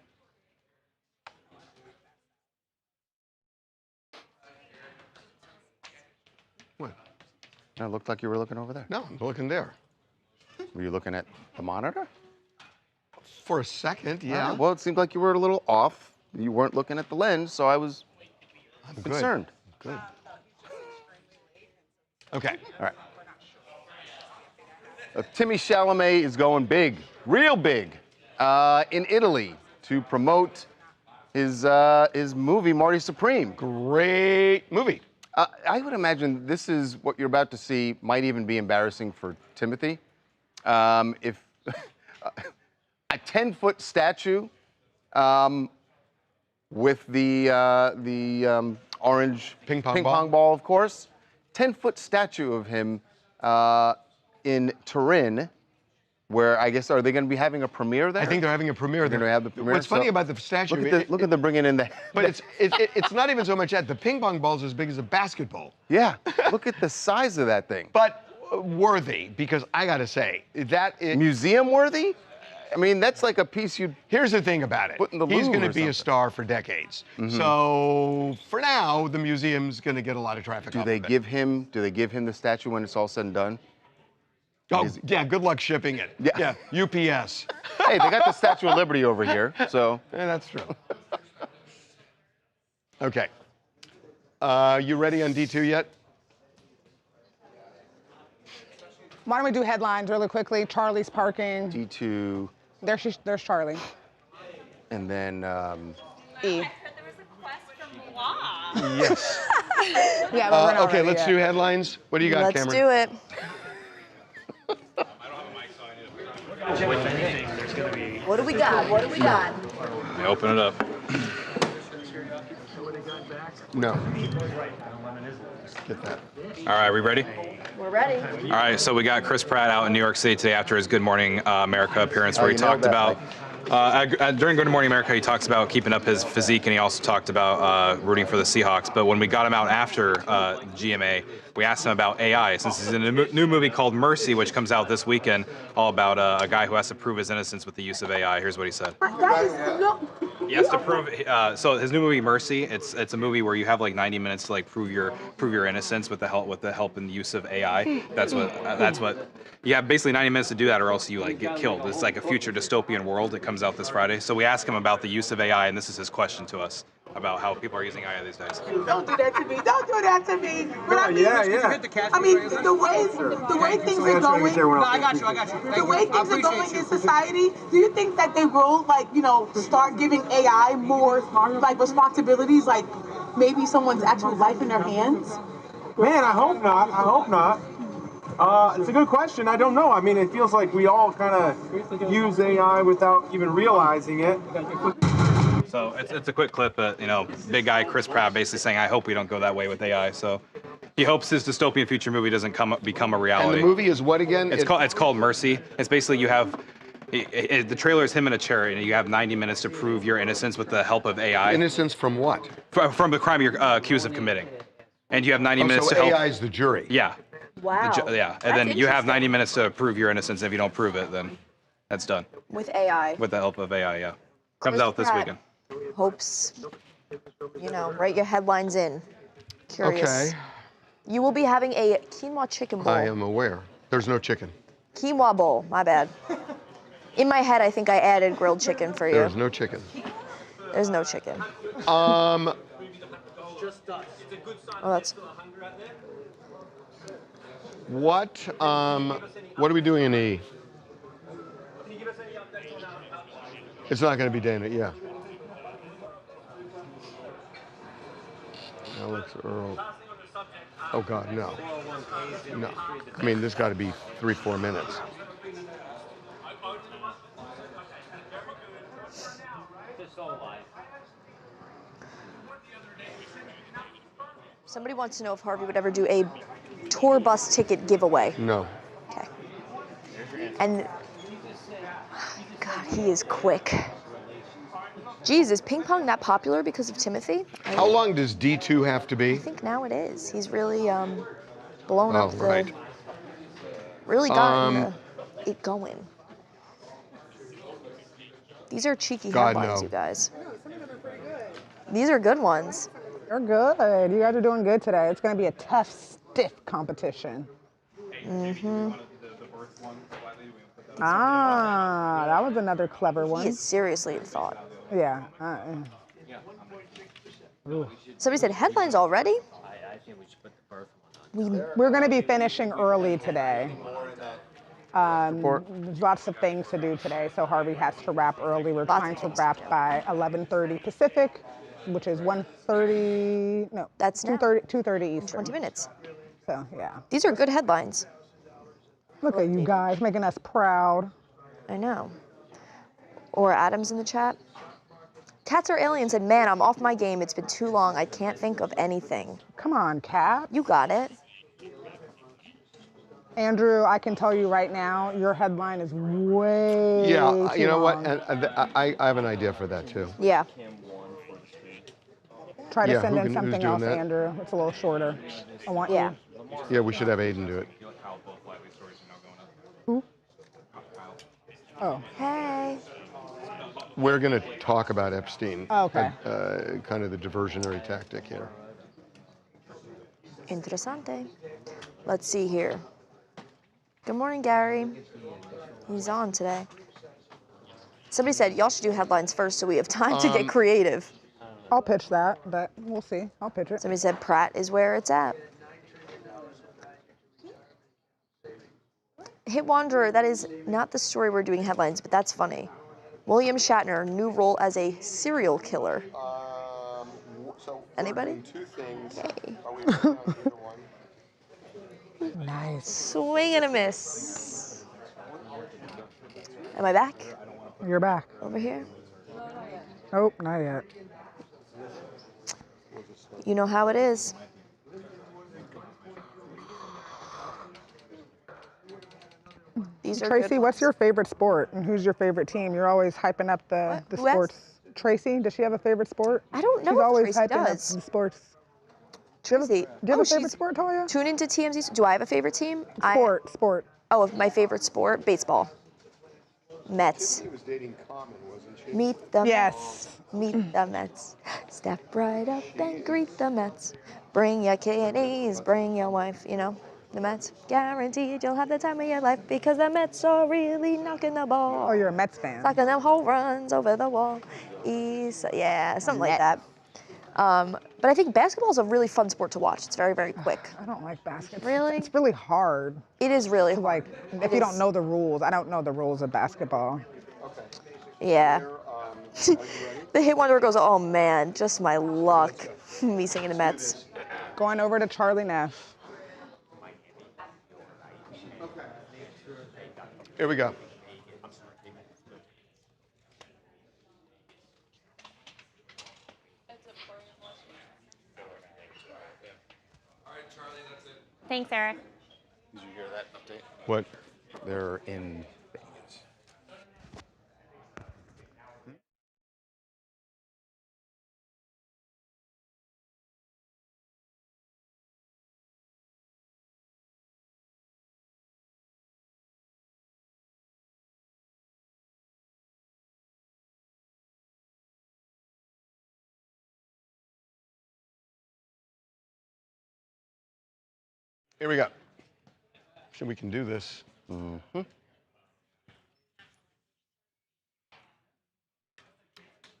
What? No, it looked like you were looking over there. No, I'm looking there. Were you looking at the monitor? For a second, yeah. Well, it seemed like you were a little off. You weren't looking at the lens, so I was concerned. Good. Okay. All right. Timmy Chalamet is going big, real big, in Italy to promote his movie, Marty Supreme. Great movie. I would imagine this is what you're about to see might even be embarrassing for Timothy. If a 10-foot statue with the orange ping pong ball, of course. 10-foot statue of him in Turin, where I guess, are they going to be having a premiere there? I think they're having a premiere there. They're going to have the premiere. What's funny about the statue? Look at them bringing in the. But it's not even so much that the ping pong ball's as big as a basketball. Yeah, look at the size of that thing. But worthy, because I got to say that is museum worthy. I mean, that's like a piece you. Here's the thing about it. He's going to be a star for decades. Mm-hmm. So for now, the museum's going to get a lot of traffic. Do they give him the statue when it's all said and done? Oh, yeah. Good luck shipping it. Yeah. UPS. Hey, they got the Statue of Liberty over here, so. Yeah, that's true. Okay. You ready on D2 yet? Why don't we do headlines really quickly? Charlie's parking. D2. There's Charlie. And then. E. Yes. Yeah, but okay, let's do headlines. What do you got, Cameron? Let's do it. What do we got? What do we got? Yeah, open it up. No. Get that. All right, we ready? We're ready. All right, so we got Chris Pratt out in New York City today after his Good Morning America appearance, where he talked about. During Good Morning America, he talks about keeping up his physique, and he also talked about rooting for the Seahawks. But when we got him out after GMA, we asked him about AI, since he's in a new movie called Mercy, which comes out this weekend, all about a guy who has to prove his innocence with the use of AI. Here's what he said. He has to prove. So his new movie Mercy, it's a movie where you have like 90 minutes to like prove your innocence with the help and the use of AI. That's what. You have basically 90 minutes to do that, or else you like get killed. It's like a future dystopian world. It comes out this Friday. So we asked him about the use of AI, and this is his question to us. about how people are using AI these days. Don't do that to me. Don't do that to me. But I mean, I mean, the way things are going. No, I got you. The way things are going in society, do you think that they will, like, you know, start giving AI more, like, responsibilities, like maybe someone's actual life in their hands? Man, I hope not. I hope not. It's a good question. I don't know. I mean, it feels like we all kind of use AI without even realizing it. So it's a quick clip, but big guy Chris Pratt basically saying, "I hope we don't go that way with AI." So he hopes his dystopian future movie doesn't become a reality. And the movie is what again? It's called Mercy. It's basically you have. The trailer is him in a chair, and you have 90 minutes to prove your innocence with the help of AI. Innocence from what? From the crime you're accused of committing, and you have 90 minutes so to help. AI is the jury. Yeah. Wow. Yeah, and then you have 90 minutes to prove your innocence. If you don't prove it, then that's done. With AI. With the help of AI, yeah. Comes Chris out this Pratt weekend. Hopes, write your headlines in. Curious. Okay. You will be having a quinoa chicken bowl. I am aware. There's no chicken. Quinoa bowl, my bad. In my head, I think I added grilled chicken for you. There's no chicken. There's no chicken. Um. Oh, that's. What are we doing in E? It's not going to be Dana, yeah. Alex Earl. Oh God, no. No. I mean, there's got to be 3-4 minutes. Somebody wants to know if Harvey would ever do a tour bus ticket giveaway. No. Okay. And God, he is quick. Geez, is ping pong that popular because of Timothy? How long does D2 have to be? I think now it is. He's really blown up the. Right. Really gotten it going. These are cheeky God, headlines, no. you guys. These are good ones. You're good. You guys are doing good today. It's going to be a tough, stiff competition. Mm-hmm. Ah, that was another clever one. He is seriously in thought. Yeah. Somebody said headlines already? We're going to be finishing early today. There's lots of things to do today, so Harvey has to wrap early. We're trying to wrap by 11:30 Pacific, which is 1:30. No, that's 2:30 Eastern. 20 minutes. So yeah. These are good headlines. Look at you guys making us proud. I know. Or Adam's in the chat. Cats are aliens said, man, I'm off my game. It's been too long. I can't think of anything. Come on, Cat. You got it. Andrew, I can tell you right now, your headline is way Yeah, too you know long. what? And I have an idea for that too. Yeah. Try to send in who's something doing else, that? Andrew. It's a little shorter. I want you. Yeah, we should have Aiden do it. Who? Oh. Hey. We're going to talk about Epstein. Oh, okay. Kind of the diversionary tactic here. Interessante. Let's see here. Good morning, Gary. He's on today. Somebody said y'all should do headlines first so we have time to get creative. I'll pitch that, but we'll see. I'll pitch it. Somebody said Pratt is where it's at. Hit Wanderer, that is not the story we're doing headlines, but that's funny. William Shatner, new role as a serial killer. Anybody? Two things. Nice. Swing and a miss. Am I back? You're back. Over here? Nope, not yet. You know how it is. These are Tracy, good what's your favorite sport and who's your favorite team? You're always hyping up the Who asked? sports. Tracy, does she have a favorite sport? I don't know She's if always Tracy hyping does. up the sports. Tracy. Do you have a favorite sport, Talia? Tune into TMZ. Do I have a favorite team? Sport. Oh, my favorite sport? Baseball. Mets. She was dating Common, wasn't she? Meet the Yes. Mets. Meet the Mets. Step right up and greet the Mets. Bring your kiddies, bring your wife, you know. The Mets, guaranteed you'll have the time of your life because the Mets are really knocking the ball. Oh, you're a Mets fan. Knocking them home runs over the wall. Yeah, something like that. But I think basketball is a really fun sport to watch. It's very, very quick. I don't like basketball. Really? It's really hard. It is really hard. Like, if you don't know the rules, I don't know the rules of basketball. Yeah. The hit wonder goes, oh man, just my luck. Me singing the Mets. Going over to Charlie Neff. Here we go. Thanks, Eric. Did you hear that update? What? They're in Vegas. Here we go. So we can do this. Mm-hmm.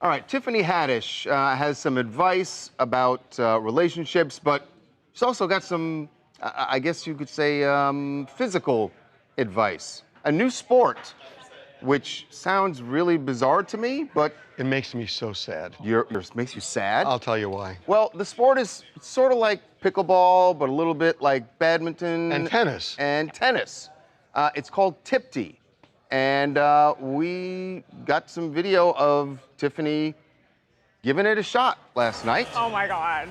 All right, Tiffany Haddish has some advice about relationships, but she's also got some, I guess you could say, physical advice. A new sport, which sounds really bizarre to me, but... It makes me so sad. Makes you sad? I'll tell you why. Well, the sport is sort of like pickleball, but a little bit like badminton. And tennis. And tennis. It's called Tipty. And we got some video of Tiffany giving it a shot last night. Oh my God.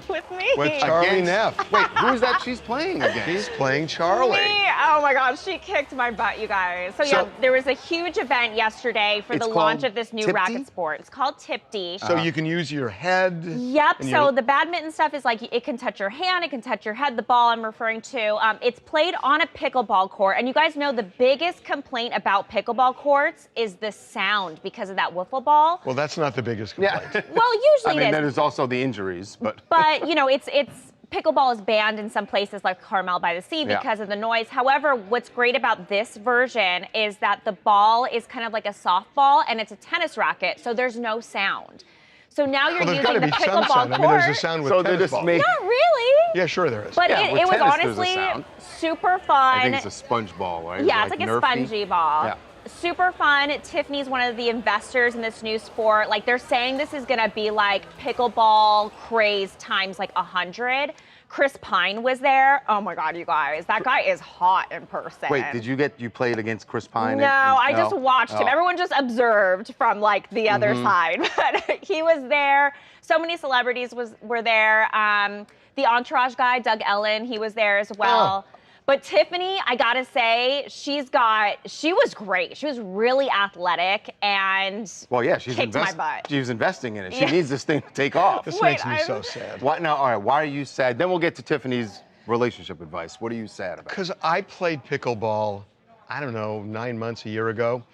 With me. With Charlie Neff. Wait, who is that she's playing against? She's playing Charlie. Me? Oh my God, she kicked my butt, you guys. So yeah, there was a huge event yesterday for the launch of this new racket sport. It's called Tipty. So you can use your head. Yep, so the badminton stuff is like, it can touch your hand, it can touch your head, the ball I'm referring to. It's played on a pickleball court, and you guys know the biggest complaint about pickleball courts is the sound because of that wiffle ball. Well, that's not the biggest complaint. Well, usually I mean, it is. there's also the injuries, but... But, you know, it's pickleball is banned in some places like Carmel by the Sea because of the noise. However, what's great about this version is that the ball is kind of like a softball and it's a tennis racket, so there's no sound. So now you're using the pickleball court. I mean, there's a sound with tennis balls. Not really. Yeah, sure there is. But it was honestly super fun. I think it's a sponge ball, right? Yeah, it's like a spongy ball. Yeah. Super fun. Tiffany's one of the investors in this new sport. Like, they're saying this is gonna be like pickleball craze times like 100. Chris Pine was there. Oh my God, you guys, that guy is hot in person. Wait, you played against Chris Pine? No, I just watched him. Everyone just observed from like the other side, but he was there. So many celebrities were there. The Entourage guy, Doug Ellen, he was there as well. Oh. But Tiffany, I gotta say, she was great. She was really athletic and kicked my butt. She was investing in it. She needs this thing to take off. This makes me so sad. All right, why are you sad? Then we'll get to Tiffany's relationship advice. What are you sad about? Because I played pickleball, I don't know, 9 months, a year ago,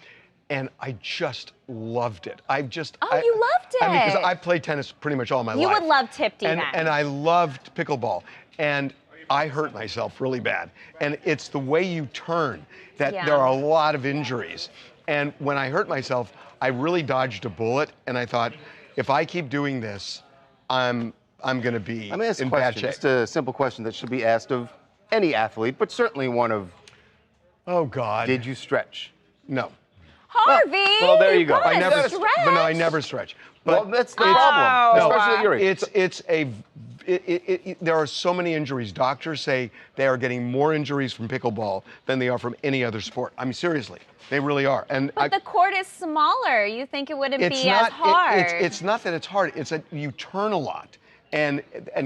and I just loved it. You loved it? I mean, because I played tennis pretty much all my life. You would love Tipty then. And I loved pickleball. And I hurt myself really bad. And it's the way you turn that there are a lot of injuries. And when I hurt myself, I really dodged a bullet. And I thought, if I keep doing this, I'm going to be in bad shape. Just a simple question that should be asked of any athlete, but certainly one of, oh God. Did you stretch? No. Harvey! Well, there you go. I never stretch. But no, I never stretch. But well, that's the problem, especially at your age. There are so many injuries. Doctors say they are getting more injuries from pickleball than they are from any other sport. I mean, seriously, they really are. But the court is smaller. You think it wouldn't be as hard? It's not that it's hard. It's that you turn a lot. And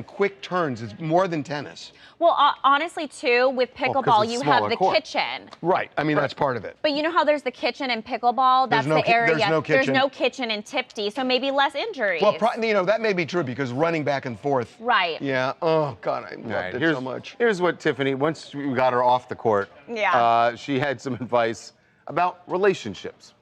quick turns. It's more than tennis. Well, honestly, too, with pickleball, you have the kitchen. Right. I mean, that's part of it. But you know how there's the kitchen in pickleball? That's the area. There's no kitchen. There's no kitchen in Tipty, so maybe less injuries. Well, that may be true because running back and forth. Right. Yeah. Oh, God, I loved it so much. Here's what Tiffany, once we got her off the court, she had some advice about relationships.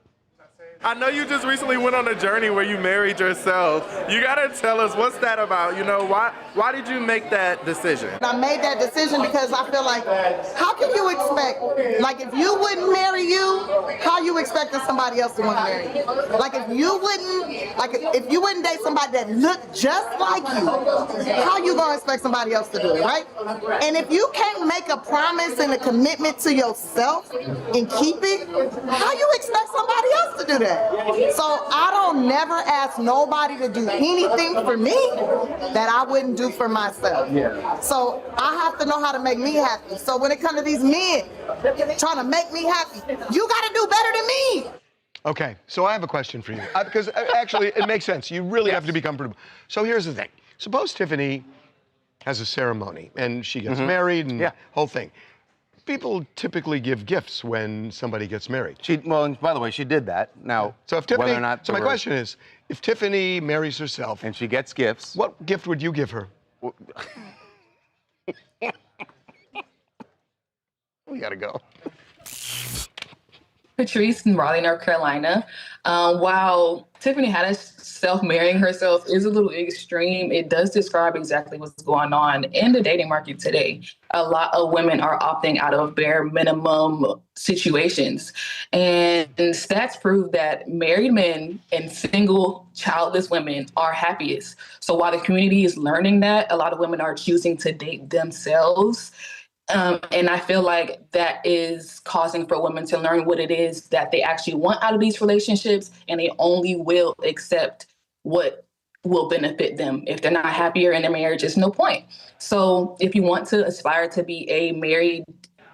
I know you just recently went on a journey where you married yourself. You gotta tell us, what's that about? You know, why did you make that decision? I made that decision because I feel like, how can you expect, like if you wouldn't marry you, how you expecting somebody else to want to marry you? Like if you wouldn't date somebody that looked just like you, how you gonna expect somebody else to do it, right? And if you can't make a promise and a commitment to yourself and keep it, how you expect somebody else to do that? So I don't never ask nobody to do anything for me that I wouldn't do for myself. Yeah. So I have to know how to make me happy. So when it comes to these men trying to make me happy, you got to do better than me. Okay, so I have a question for you. Because actually, it makes sense. You really have to be comfortable. So here's the thing. Suppose Tiffany has a ceremony and she gets married and whole thing. People typically give gifts when somebody gets married. Well, and by the way, she did that. Now, so if Tiffany, whether or not so my question is, if Tiffany marries herself and she gets gifts, what gift would you give her? We gotta go. Patrice in Raleigh, North Carolina. While Tiffany Haddish self-marrying herself is a little extreme, it does describe exactly what's going on in the dating market today. A lot of women are opting out of bare minimum situations. And stats prove that married men and single childless women are happiest. So while the community is learning that, a lot of women are choosing to date themselves. And I feel like that is causing for women to learn what it is that they actually want out of these relationships, and they only will accept what will benefit them. If they're not happier in their marriage, it's no point. So if you want to aspire to be a married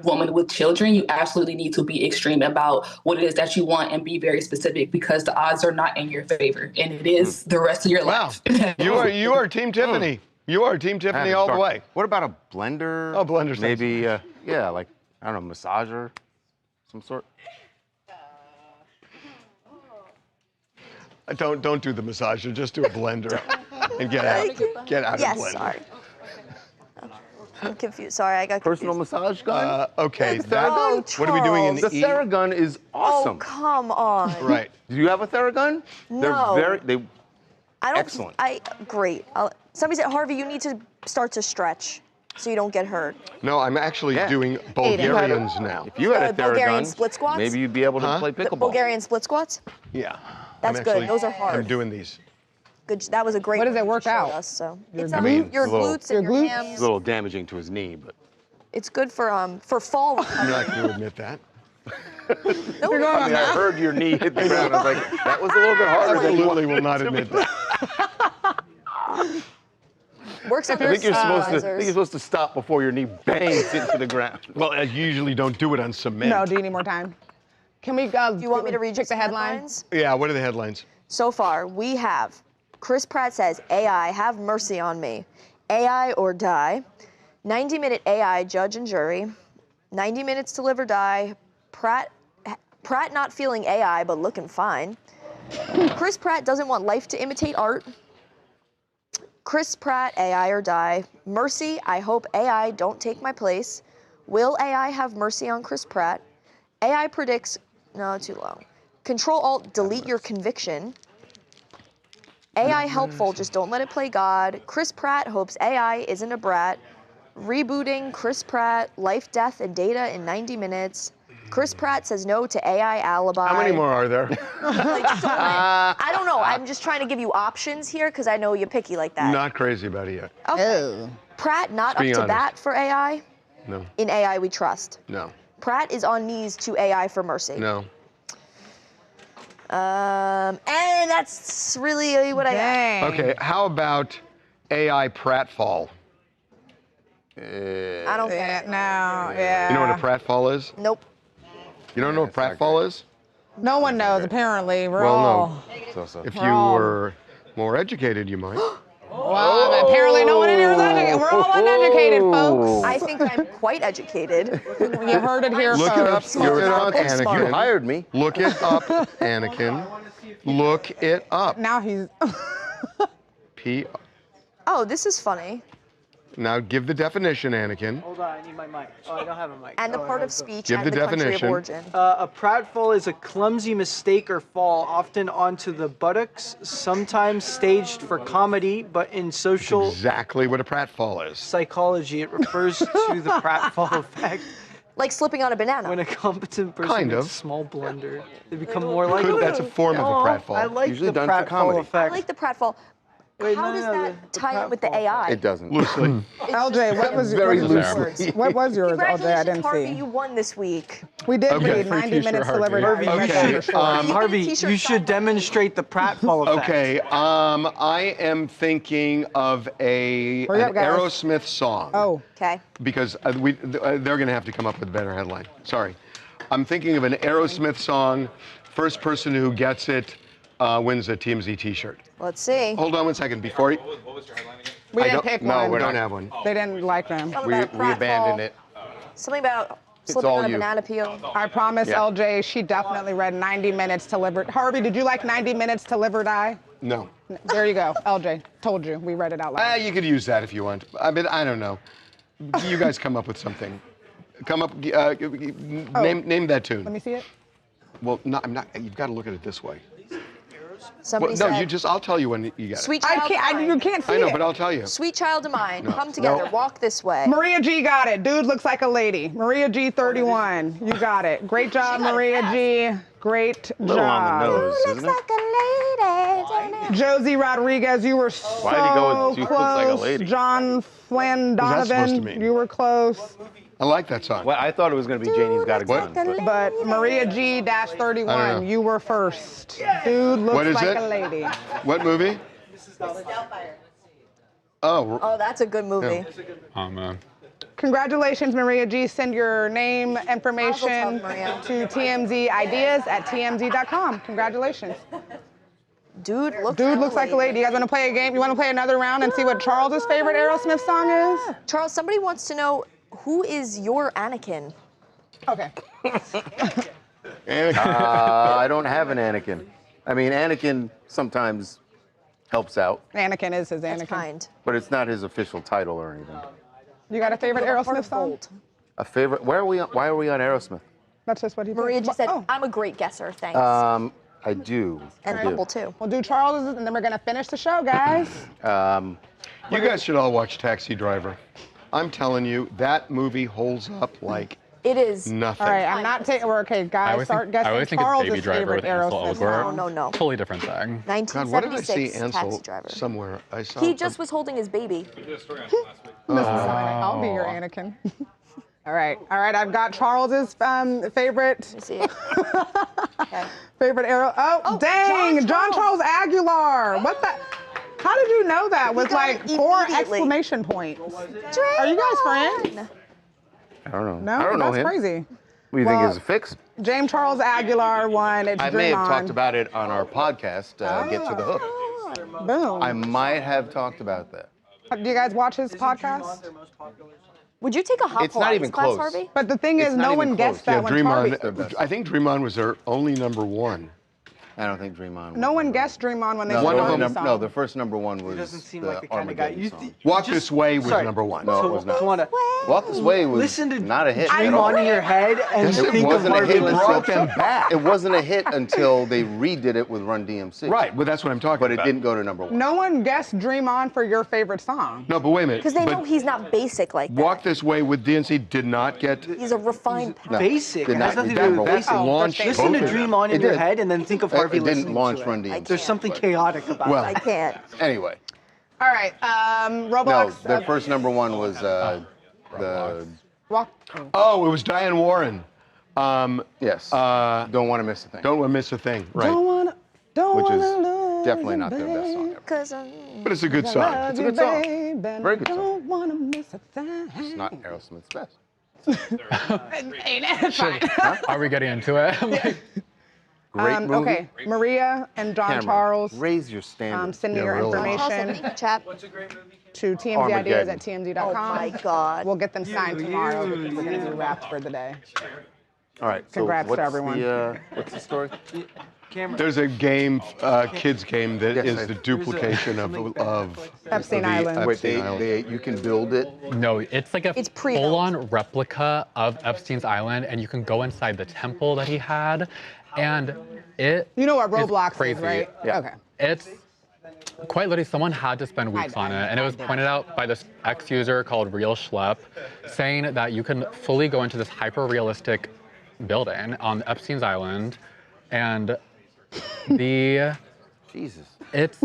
woman with children, you absolutely need to be extreme about what it is that you want and be very specific, because the odds are not in your favor, and it is the rest of your life. You are Team Tiffany. You are Team Tiffany all the way. What about a blender? Oh, blender. Maybe, yeah, like, I don't know, massager, some sort. Don't do the massager. Just do a blender and get out of blender. Yes, sorry. I'm confused. Sorry, I got confused. Personal massage gun? Okay. Oh, what are we doing in the E? Theragun is awesome. Oh, come on. Right. Do you have a Theragun? No. They're excellent. Great. Somebody said, Harvey, you need to start to stretch so you don't get hurt. No, I'm actually doing Bulgarians now. If you had a Theragun, Bulgarian split squats? maybe you'd be able to play pickleball. Bulgarian split squats? Yeah. That's good. Those are hard. I'm doing these. Good. That was a great. What does it work out? Us, so it's I mean, your glutes and your hams. It's a little damaging to his knee, but it's good for fall recovery. I'm not going to admit that. I heard your knee hit the ground. I was like, that was a little bit harder than you Absolutely will not admit that. Works on I think you're supposed to stop before your knee bangs into the ground. Well, I usually don't do it on cement. No, do you need more time? Can we go? Do you want me to read the headlines? Yeah, what are the headlines? So far, we have Chris Pratt says, AI, have mercy on me. AI or die. 90-minute AI judge and jury. 90 minutes to live or die. Pratt not feeling AI, but looking fine. Chris Pratt doesn't want life to imitate art. Chris Pratt, AI or die. Mercy, I hope AI don't take my place. Will AI have mercy on Chris Pratt? AI predicts, no, too long. Control-Alt-Delete your conviction. AI helpful, just don't let it play God. Chris Pratt hopes AI isn't a brat. Rebooting Chris Pratt, life, death, and data in 90 minutes. Chris Pratt says no to AI alibi. How many more are there? I don't know. I'm just trying to give you options here because I know you're picky like that. Not crazy about it yet. Okay. Pratt not up Being to honest. bat for AI. No. In AI we trust. No. Pratt is on knees to AI for mercy. No. And that's really what I got. Okay, how about AI pratfall? I don't think. No, yeah. You know what a pratfall is? Nope. You don't know what pratfall is? No one knows, apparently. We're Well, all... no. If you We're all- were more educated, you might. Well, apparently no one in here is educated. We're all uneducated, folks. I think I'm quite educated. You heard it here Look it up. first. Look it up, Anakin. You hired me. Look it up, Anakin. Look it up. Now he's... Oh, this is funny. Now give the definition, Anakin. Hold on, I need my mic. Oh, I don't have a mic. And the Oh, I part have of speech Give and the the country of definition. origin. A pratfall is a clumsy mistake or fall, often onto the buttocks, sometimes staged for comedy, but in social Exactly what a pratfall is. psychology, it refers to the pratfall effect. Like slipping on a banana. When a competent person Kind makes of. a small blunder, they become more like. That's a form of a pratfall. I like Usually the done for pratfall comedy. I effect. like the pratfall. Wait, How no, does no, that tie in with the AI? It doesn't. Loosely. LJ, what was Very what was yours? loosely. What was yours, LJ? I Congratulations, didn't Harvey. see. You won this week. We did Okay. read 90 minutes delivered. Harvey, you should, Harvey, t-shirt you should demonstrate the pratfall effect. Okay, I am thinking of an Hurry up, guys. Aerosmith song. Oh. Okay. Because they're going to have to come up with a better headline. Sorry. I'm thinking of an Aerosmith song. First person who gets it wins a TMZ t-shirt. Let's see. Hold on one second. Before you... What was your headline again? We I didn't don't- pick no, one. we don't have one. They didn't like them. Something We about a pratfall. abandoned it. Something about slipping all on a you. banana peel. I promise, Yeah. LJ, she definitely read 90 minutes to live or... Harvey, did you like 90 minutes to live or die? No. There you go. LJ, told you. We read it out loud. You could use that if you want. I mean, I don't know. You guys come up with something. Come up, name that tune. Let me see it. Well, no, I'm not. You've got to look at it this way. Somebody Well, no, said, you just. I'll tell you when you get it. Sweet child of mine. You can't see I know, it. but I'll tell you. Sweet child of mine. No. Come together. No. Walk this way. Maria G got it. Dude looks like a lady. Maria G 31. You got it. Great job, Maria G. Great job. Little on the nose, isn't it? Like a lady. Josie Rodriguez, you were so Why did he go with "Dude looks like a close. lady"? John Flynn What's that supposed to Donovan, mean? you were close. I like that song. Well, I thought it was going to be Janie's Got a Gun. But Maria I don't know. G-31, you were first. Dude looks What is like it? a lady. What movie? Oh. Oh, that's a good movie. Oh man. Congratulations, Maria G. Send your name, information Mazel tov, Maria. to tmzideas@tmz.com. Congratulations. Dude looks like a lady. You guys want to play a game? You want to play another round and see what Charles's favorite Aerosmith song is? Charles, somebody wants to know who is your Anakin? Okay. I don't have an Anakin. I mean, Anakin sometimes helps out, Anakin is his Anakin. That's kind. but it's not his official title or anything. You got a favorite Aerosmith song? A favorite? Why are we on Aerosmith? That's just what he Maria picked. just said, Oh. I'm a great guesser, thanks. I do. and I do. Purple too. We'll do Charles's and then we're going to finish the show, guys. You guys should all watch Taxi Driver. I'm telling you, that movie holds up like It is. nothing. All right, I'm not taking. Okay, guys, start guessing Charles's favorite Aerosmith song. No. Totally different thing. God, what did I see 1976 Ansel Taxi Driver. somewhere? I saw. He just was holding his baby. I'll be your Anakin. All right. I've got Charles's favorite. Let me see it. Okay. Favorite Aero. Oh, dang! John Charles Aguilar. What the? How did you know that? With got like it 4 immediately. exclamation points. Are you guys friends? I don't know. No, I don't know that's him. crazy. What do you Well, think is a fix? James Charles Aguilar won. It's I Dream may have On. talked about it on our podcast, Get to the Hook. Boom. I might have talked about that. Do you guys watch his podcast? Would you take a hot It's not even class, close. Harvey? But the thing It's is, not no even one close. guessed that Yeah, when Dream Charlie. On. I think Dream On was their only #1. I don't think Dream On. No one guessed Dream On when they No, said One of Charlie them- song. no, the first #1 was doesn't seem the like the kind of guy. Armageddon song. Walk This Way was sorry. #1. No, it was not. Tawana, Walk This Way was listen to not a hit. Dream at all. On in your head and Yes, it think of wasn't a Harvey hit. Levin. brought them back. It wasn't a hit until they redid it with Run DMC. Right, but that's what I'm talking But it about. didn't go to #1. No one guessed Dream On for your favorite song. No, but wait a minute. Because they But know he's not basic like that. Walk This Way with DNC did not get. He's a refined No. Basic. Did It has not- nothing it to do didn't with That basic. launched Listen both to of them. Dream On in It your did. head and then think of Harvey It listening didn't launch to Run it. DMC. There's something chaotic about Well, it. I can't. Anyway, All right, no, Roblox. their first #1 was the. Walk. Oh, it was Diane Warren. Yes. Don't want to miss a thing. Don't want to miss a thing. Right. Don't Which is wanna lose definitely you, not their best song ever. Because But it's a good I song. love It's a you, good song. baby, Very good song. Don't wanna miss a thing. It's not Aerosmith's best. Ain't it? Fine. Are we getting into it? Great movie. Okay, Maria and John Cameron, Charles. raise your standards. Send me Yeah, your really. information chat. to tmzideas@tmz.com. Oh my God. We'll get them signed tomorrow because we're going to do wraps for the day. All right. Congrats so to everyone. What's the story? There's a game, kids game that is the duplication of Epstein the Island. Wait, Epstein Island. you can build it? No, it's like a It's pre-built. full-on replica of Epstein's Island, and you can go inside the temple that he had, and it You know what Roblox is, crazy. right? Yeah. Okay. It's quite literally someone had to spend weeks on it, and it was pointed out by this ex-user called Real Schlep, saying that you can fully go into this hyper-realistic building on Epstein's Island, and Jesus. It's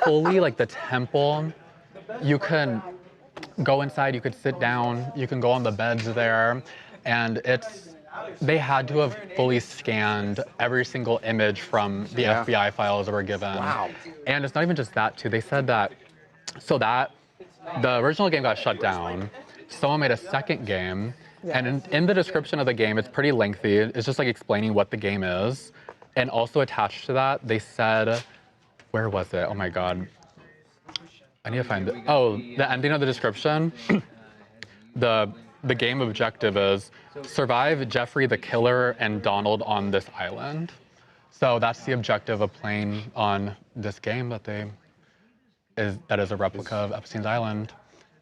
fully like the temple. You can go inside, you could sit down, you can go on the beds there, and they had to have fully scanned every single image from the FBI files that were given. Wow. And it's not even just that too. They said that, the original game got shut down. Someone made a second game, and in the description of the game, it's pretty lengthy. It's just like explaining what the game is. And also attached to that, they said, where was it? Oh my God. I need to find it. Oh, the ending of the description. The game objective is survive Jeffrey the killer and Donald on this island. So that's the objective of playing on this game that is a replica of Epstein's Island.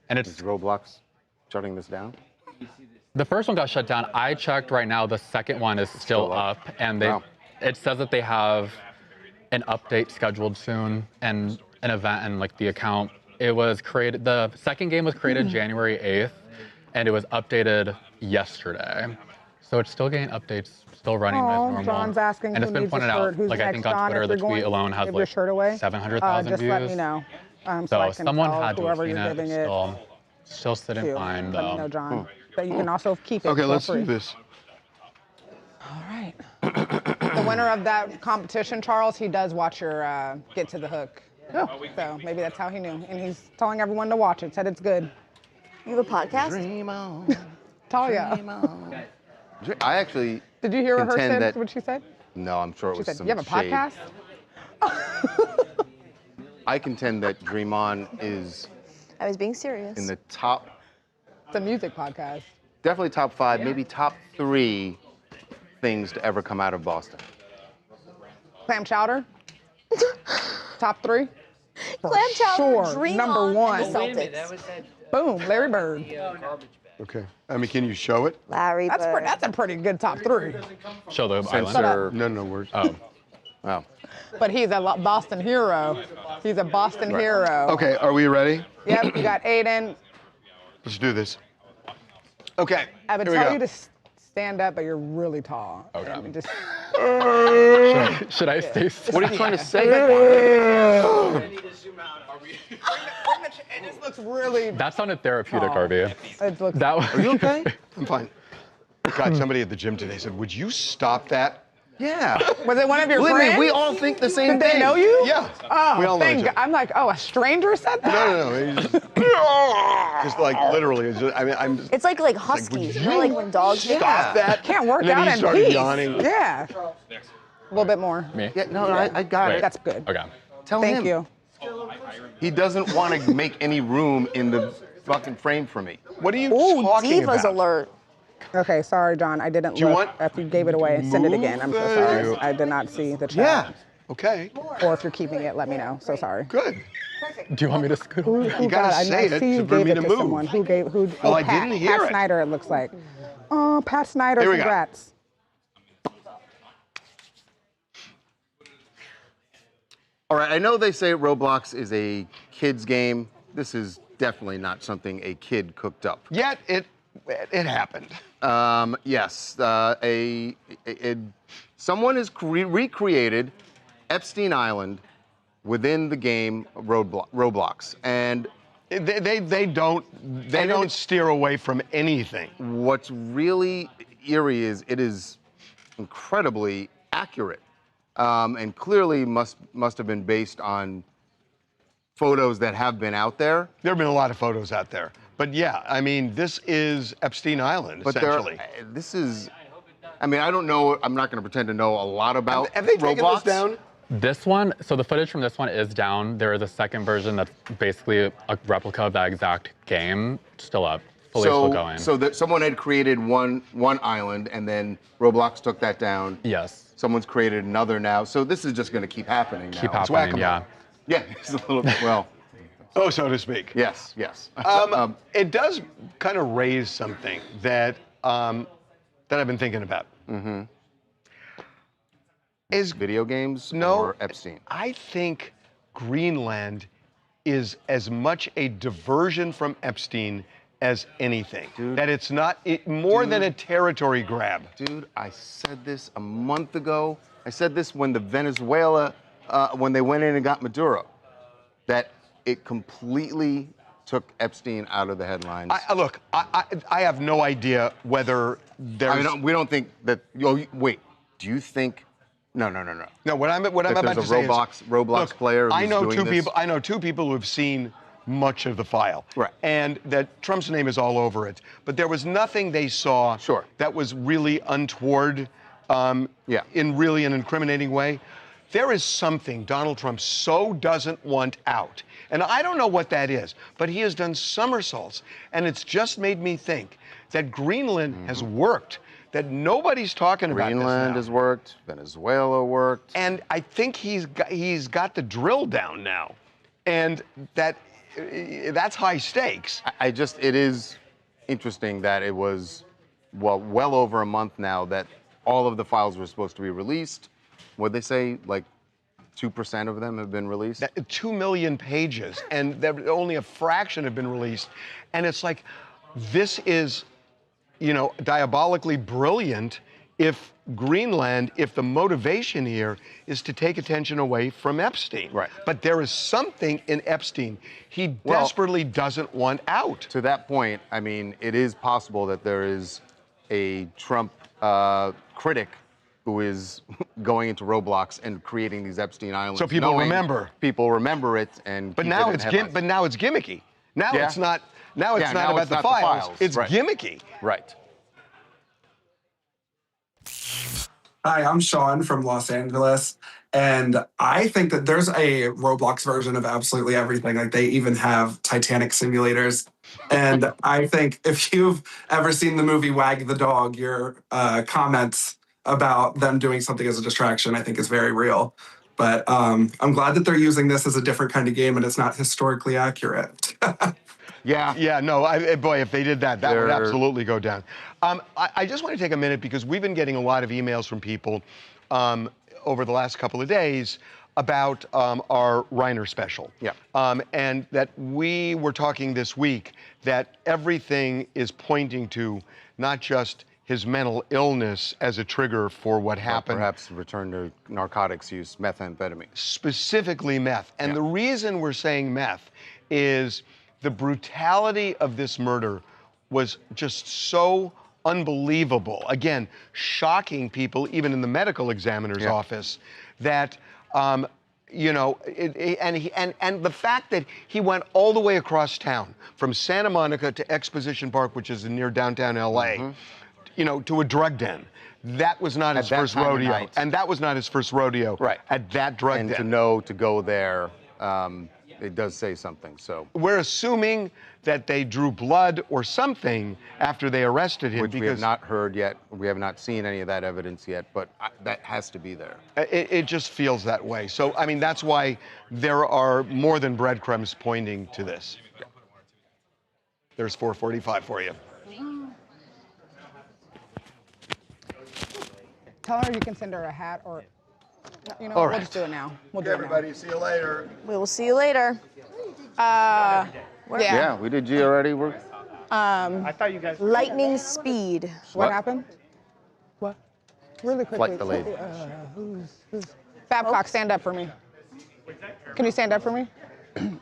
And it's Roblox shutting this down? The first one got shut down. I checked right now, the second one is still up, and it says that they have an update scheduled soon and an event and like the account. It was created, the second game was created January 8th, and it was updated yesterday. So it's still getting updates, still running as normal. John's asking and who it's been needs pointed a shirt. out, Who's like I next, think on John? Twitter, If the you're going, tweet alone has give your like shirt away. 700,000 just views. let me know. So So I can someone tell had to have whoever seen you're it. giving it Still sitting to. fine Let me though. know, John. But you can also keep it. Okay, for let's free. do this. All right. The winner of that competition, Charles, he does watch your Get to the Hook. Yeah. So maybe that's how he knew. And he's telling everyone to watch it, said it's good. You have a podcast? Dream on. Talia. Dream on. I actually Did you hear her contend said that, what she said? No, I'm sure it She was said, some you have a shade. podcast? I contend that Dream On is I was being serious. in the top, It's a music podcast. definitely top 5, maybe top 3 things to ever come out of Boston. Clam chowder? Top 3? Clam chowder, Sure. Dream Number On, 1. and the Celtics. Boom, Larry Bird. Okay. I mean, can you show it? Larry That's, Bird. that's a pretty good top 3. Show the Censor. island. No words. Oh. Wow. But he's a Boston hero. He's a Boston hero. Okay, are we ready? Yep, you got Aiden. Let's do this. Okay. I would here we tell go. you to stand up, but you're really tall. Okay. And just, Should I stay still? What are you trying to say? it just looks really. That sounded therapeutic, Harvey. It looks. That was, Are you okay? I'm fine. God, somebody at the gym today said, would you stop that? Yeah. Was it one of your Believe friends? me, we all think the same Did thing. they know you? Yeah. Oh, we all know thank each God. other. I'm like, oh, a stranger said that? No. He's just like literally. It's just, I mean, I'm just. It's like huskies. You know, like when dogs make Stop that. Can't work And then out he in started peace. yawning. Yeah. A little bit more. Me? Yeah, no, I got Wait. it. That's good. Okay. Tell Thank him. you. He doesn't want to make any room in the fucking frame for me. What are you Ooh, talking divas about? alert. Okay, sorry, John. I didn't you look want after you gave it away. Send it again. I'm so sorry. I did not see the chat. Yeah. Okay. Or if you're keeping it, let me know. So sorry. Good. Do you want me to scoot? Who You got gotta it? say I it see you for gave me it to to move. someone. Who gave? Who? Well, oh, I Pat, didn't hear Pat it. Snyder. It looks like. Oh, Pat Snyder. Here we go. Congrats. All right, I know they say Roblox is a kid's game. This is definitely not something a kid cooked up. Yet it happened. Yes, someone has recreated Epstein Island within the game Roblox, and they don't steer away from anything. What's really eerie is it is incredibly accurate, and clearly must have been based on photos that have been out there. There have been a lot of photos out there. But yeah, I mean, this is Epstein Island, essentially. This is, I mean, I don't know, I'm not going to pretend to know a lot about Have they taken Roblox. this down? This one, so the footage from this one is down. There is a second version that's basically a replica of that exact game, still up. fully still going. So that someone had created one island, and then Roblox took that down. Yes. Someone's created another now. So this is just going to keep happening now. Keep happening, yeah. Yeah, it's a little bit, well. Oh, so to speak. Yes, yes. It does kind of raise something that that I've been thinking about. Mm-hmm. Is video games or Epstein? I think Greenland is as much a diversion from Epstein as anything. Dude, that it's not more than a territory grab. Dude, I said this a month ago. I said this when the Venezuela, when they went in and got Maduro, that it completely took Epstein out of the headlines. Look, I have no idea whether there's... we don't think that... Oh, wait, do you think... No. No, what I'm about to say is... Roblox look, player who's doing this? I know two people who have seen much of the file. Right. And that Trump's name is all over it. But there was nothing they saw that was really untoward in really an incriminating way. There is something Donald Trump so doesn't want out. And I don't know what that is, but he has done somersaults. And it's just made me think that Greenland has worked, that nobody's talking about this now. Greenland has worked, Venezuela worked. And I think he's got the drill down now. And that's high stakes. It is interesting that it was, well over a month now that all of the files were supposed to be released. What'd they say, like 2% of them have been released? 2 million pages, and only a fraction have been released. And it's like, this is, diabolically brilliant if the motivation here is to take attention away from Epstein. Right. But there is something in Epstein he desperately doesn't want out. To that point, I mean, it is possible that there is a Trump critic who is going into Roblox and creating these Epstein Islands. So people remember. People remember it, and but now it's gimmicky. Now it's not. Now it's not about the files. It's gimmicky. Right. Hi, I'm Sean from Los Angeles, and I think that there's a Roblox version of absolutely everything. Like, they even have Titanic simulators. And I think if you've ever seen the movie Wag the Dog, your comments about them doing something as a distraction, I think, is very real. But I'm glad that they're using this as a different kind of game and it's not historically accurate. Yeah, no, boy, if they did that, that would absolutely go down. I just want to take a minute because we've been getting a lot of emails from people over the last couple of days about our Reiner special. Yeah. And that we were talking this week that everything is pointing to not just his mental illness as a trigger for what happened. Perhaps return to narcotics use, methamphetamine. Specifically meth. And the reason we're saying meth is the brutality of this murder was just so unbelievable. Again, shocking people, even in the medical examiner's office, that, and the fact that he went all the way across town from Santa Monica to Exposition Park, which is near downtown LA, to a drug den. That was not his first rodeo. And that was not his first rodeo at that drug den. And to know to go there, it does say something, so. We're assuming that they drew blood or something after they arrested him. Which we have not heard yet. We have not seen any of that evidence yet, but that has to be there. It just feels that way. So, I mean, that's why there are more than breadcrumbs pointing to this. There's 445 for you. Tell her you can send her a hat or, All we'll just do it now. We'll do everybody, see you later. We will see you later. Yeah, we did G already. I thought you guys. Lightning speed. What happened? What? Really quickly. Flight delayed. Who's Babcock, stand up for me. Can you stand up for me?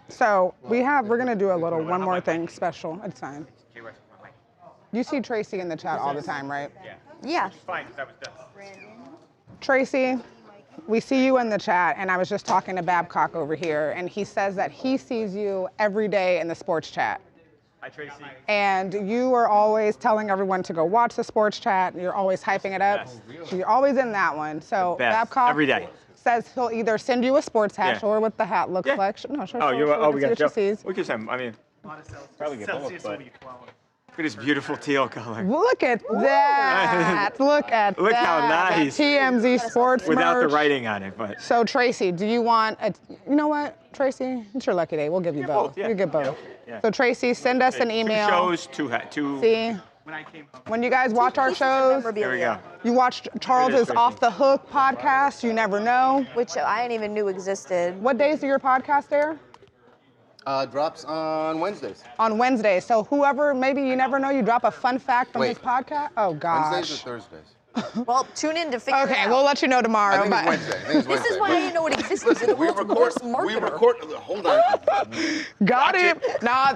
So we're gonna do a little one more thing special. It's fine. You see Tracy in the chat all the time, right? Yeah. Fine, that was done. Tracy, we see you in the chat, and I was just talking to Babcock over here, and he says that he sees you every day in the sports chat. Hi, Tracy. And you are always telling everyone to go watch the sports chat. You're always hyping it up. So you're always in that one. So Babcock every day says he'll either send you a sports hat, show her what the hat looks like. No, show we what got she sees. we can send. I mean, probably get both, but Look at this beautiful teal color. Look at that. Look at Look that. how nice. TMZ Sports Without merch. the writing on it, but. So Tracy, do you want a, you know what, Tracy? It's your lucky day. We'll give you both. yeah. We get both. Yeah. So Tracy, send us an email. 2 shows, two. See? When I came home. When you guys watch our shows, There we go. you watch Charles's Off the Hook podcast, You Never Know. Which I didn't even knew existed. What days do your podcast air? Drops on Wednesdays. On Wednesdays. So whoever, maybe you never know, you drop a fun fact from his podcast? Oh, gosh. Wednesdays or Thursdays? Well, tune in to figure it out. Okay, we'll let you know tomorrow. I think it's Wednesday. I think it's Wednesday. This is why I didn't know it existed. Listen, we record. Hold on. Got it. Nah,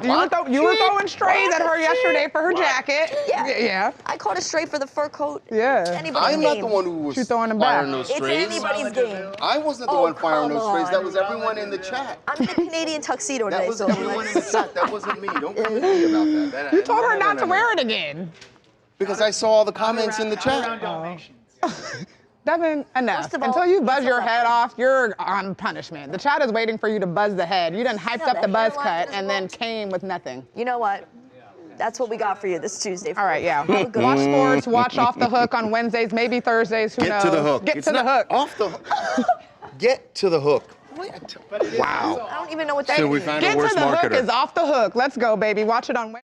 you were throwing strays at her yesterday for her jacket. Yeah. I caught a stray for the fur coat. Yeah. Anybody's I'm game. not the one who was She's throwing them back. firing those It's strays. anybody's game. I wasn't the one firing those strays. That was everyone in the chat. I'm in a Canadian tuxedo That today, was so everyone in the chat. That wasn't me. Don't come at me about that. You told her not to wear it again. Because I saw all the comments in the chat. Devin, enough. First of all, Until you buzz it's your not head funny. off, you're on punishment. The chat is waiting for you to buzz the head. You done hyped up the buzz cut and then came with nothing. You know what? That's what we got for you this Tuesday. All right, yeah. Watch sports, watch Off the Hook on Wednesdays, maybe Thursdays, who knows? Get to the hook. Get to the hook. Off the hook. Get to the hook. Wow. I don't even know what that So means. we found Get a to worse the hook marketer. is Off the Hook. Let's go, baby. Watch it on Wednesday.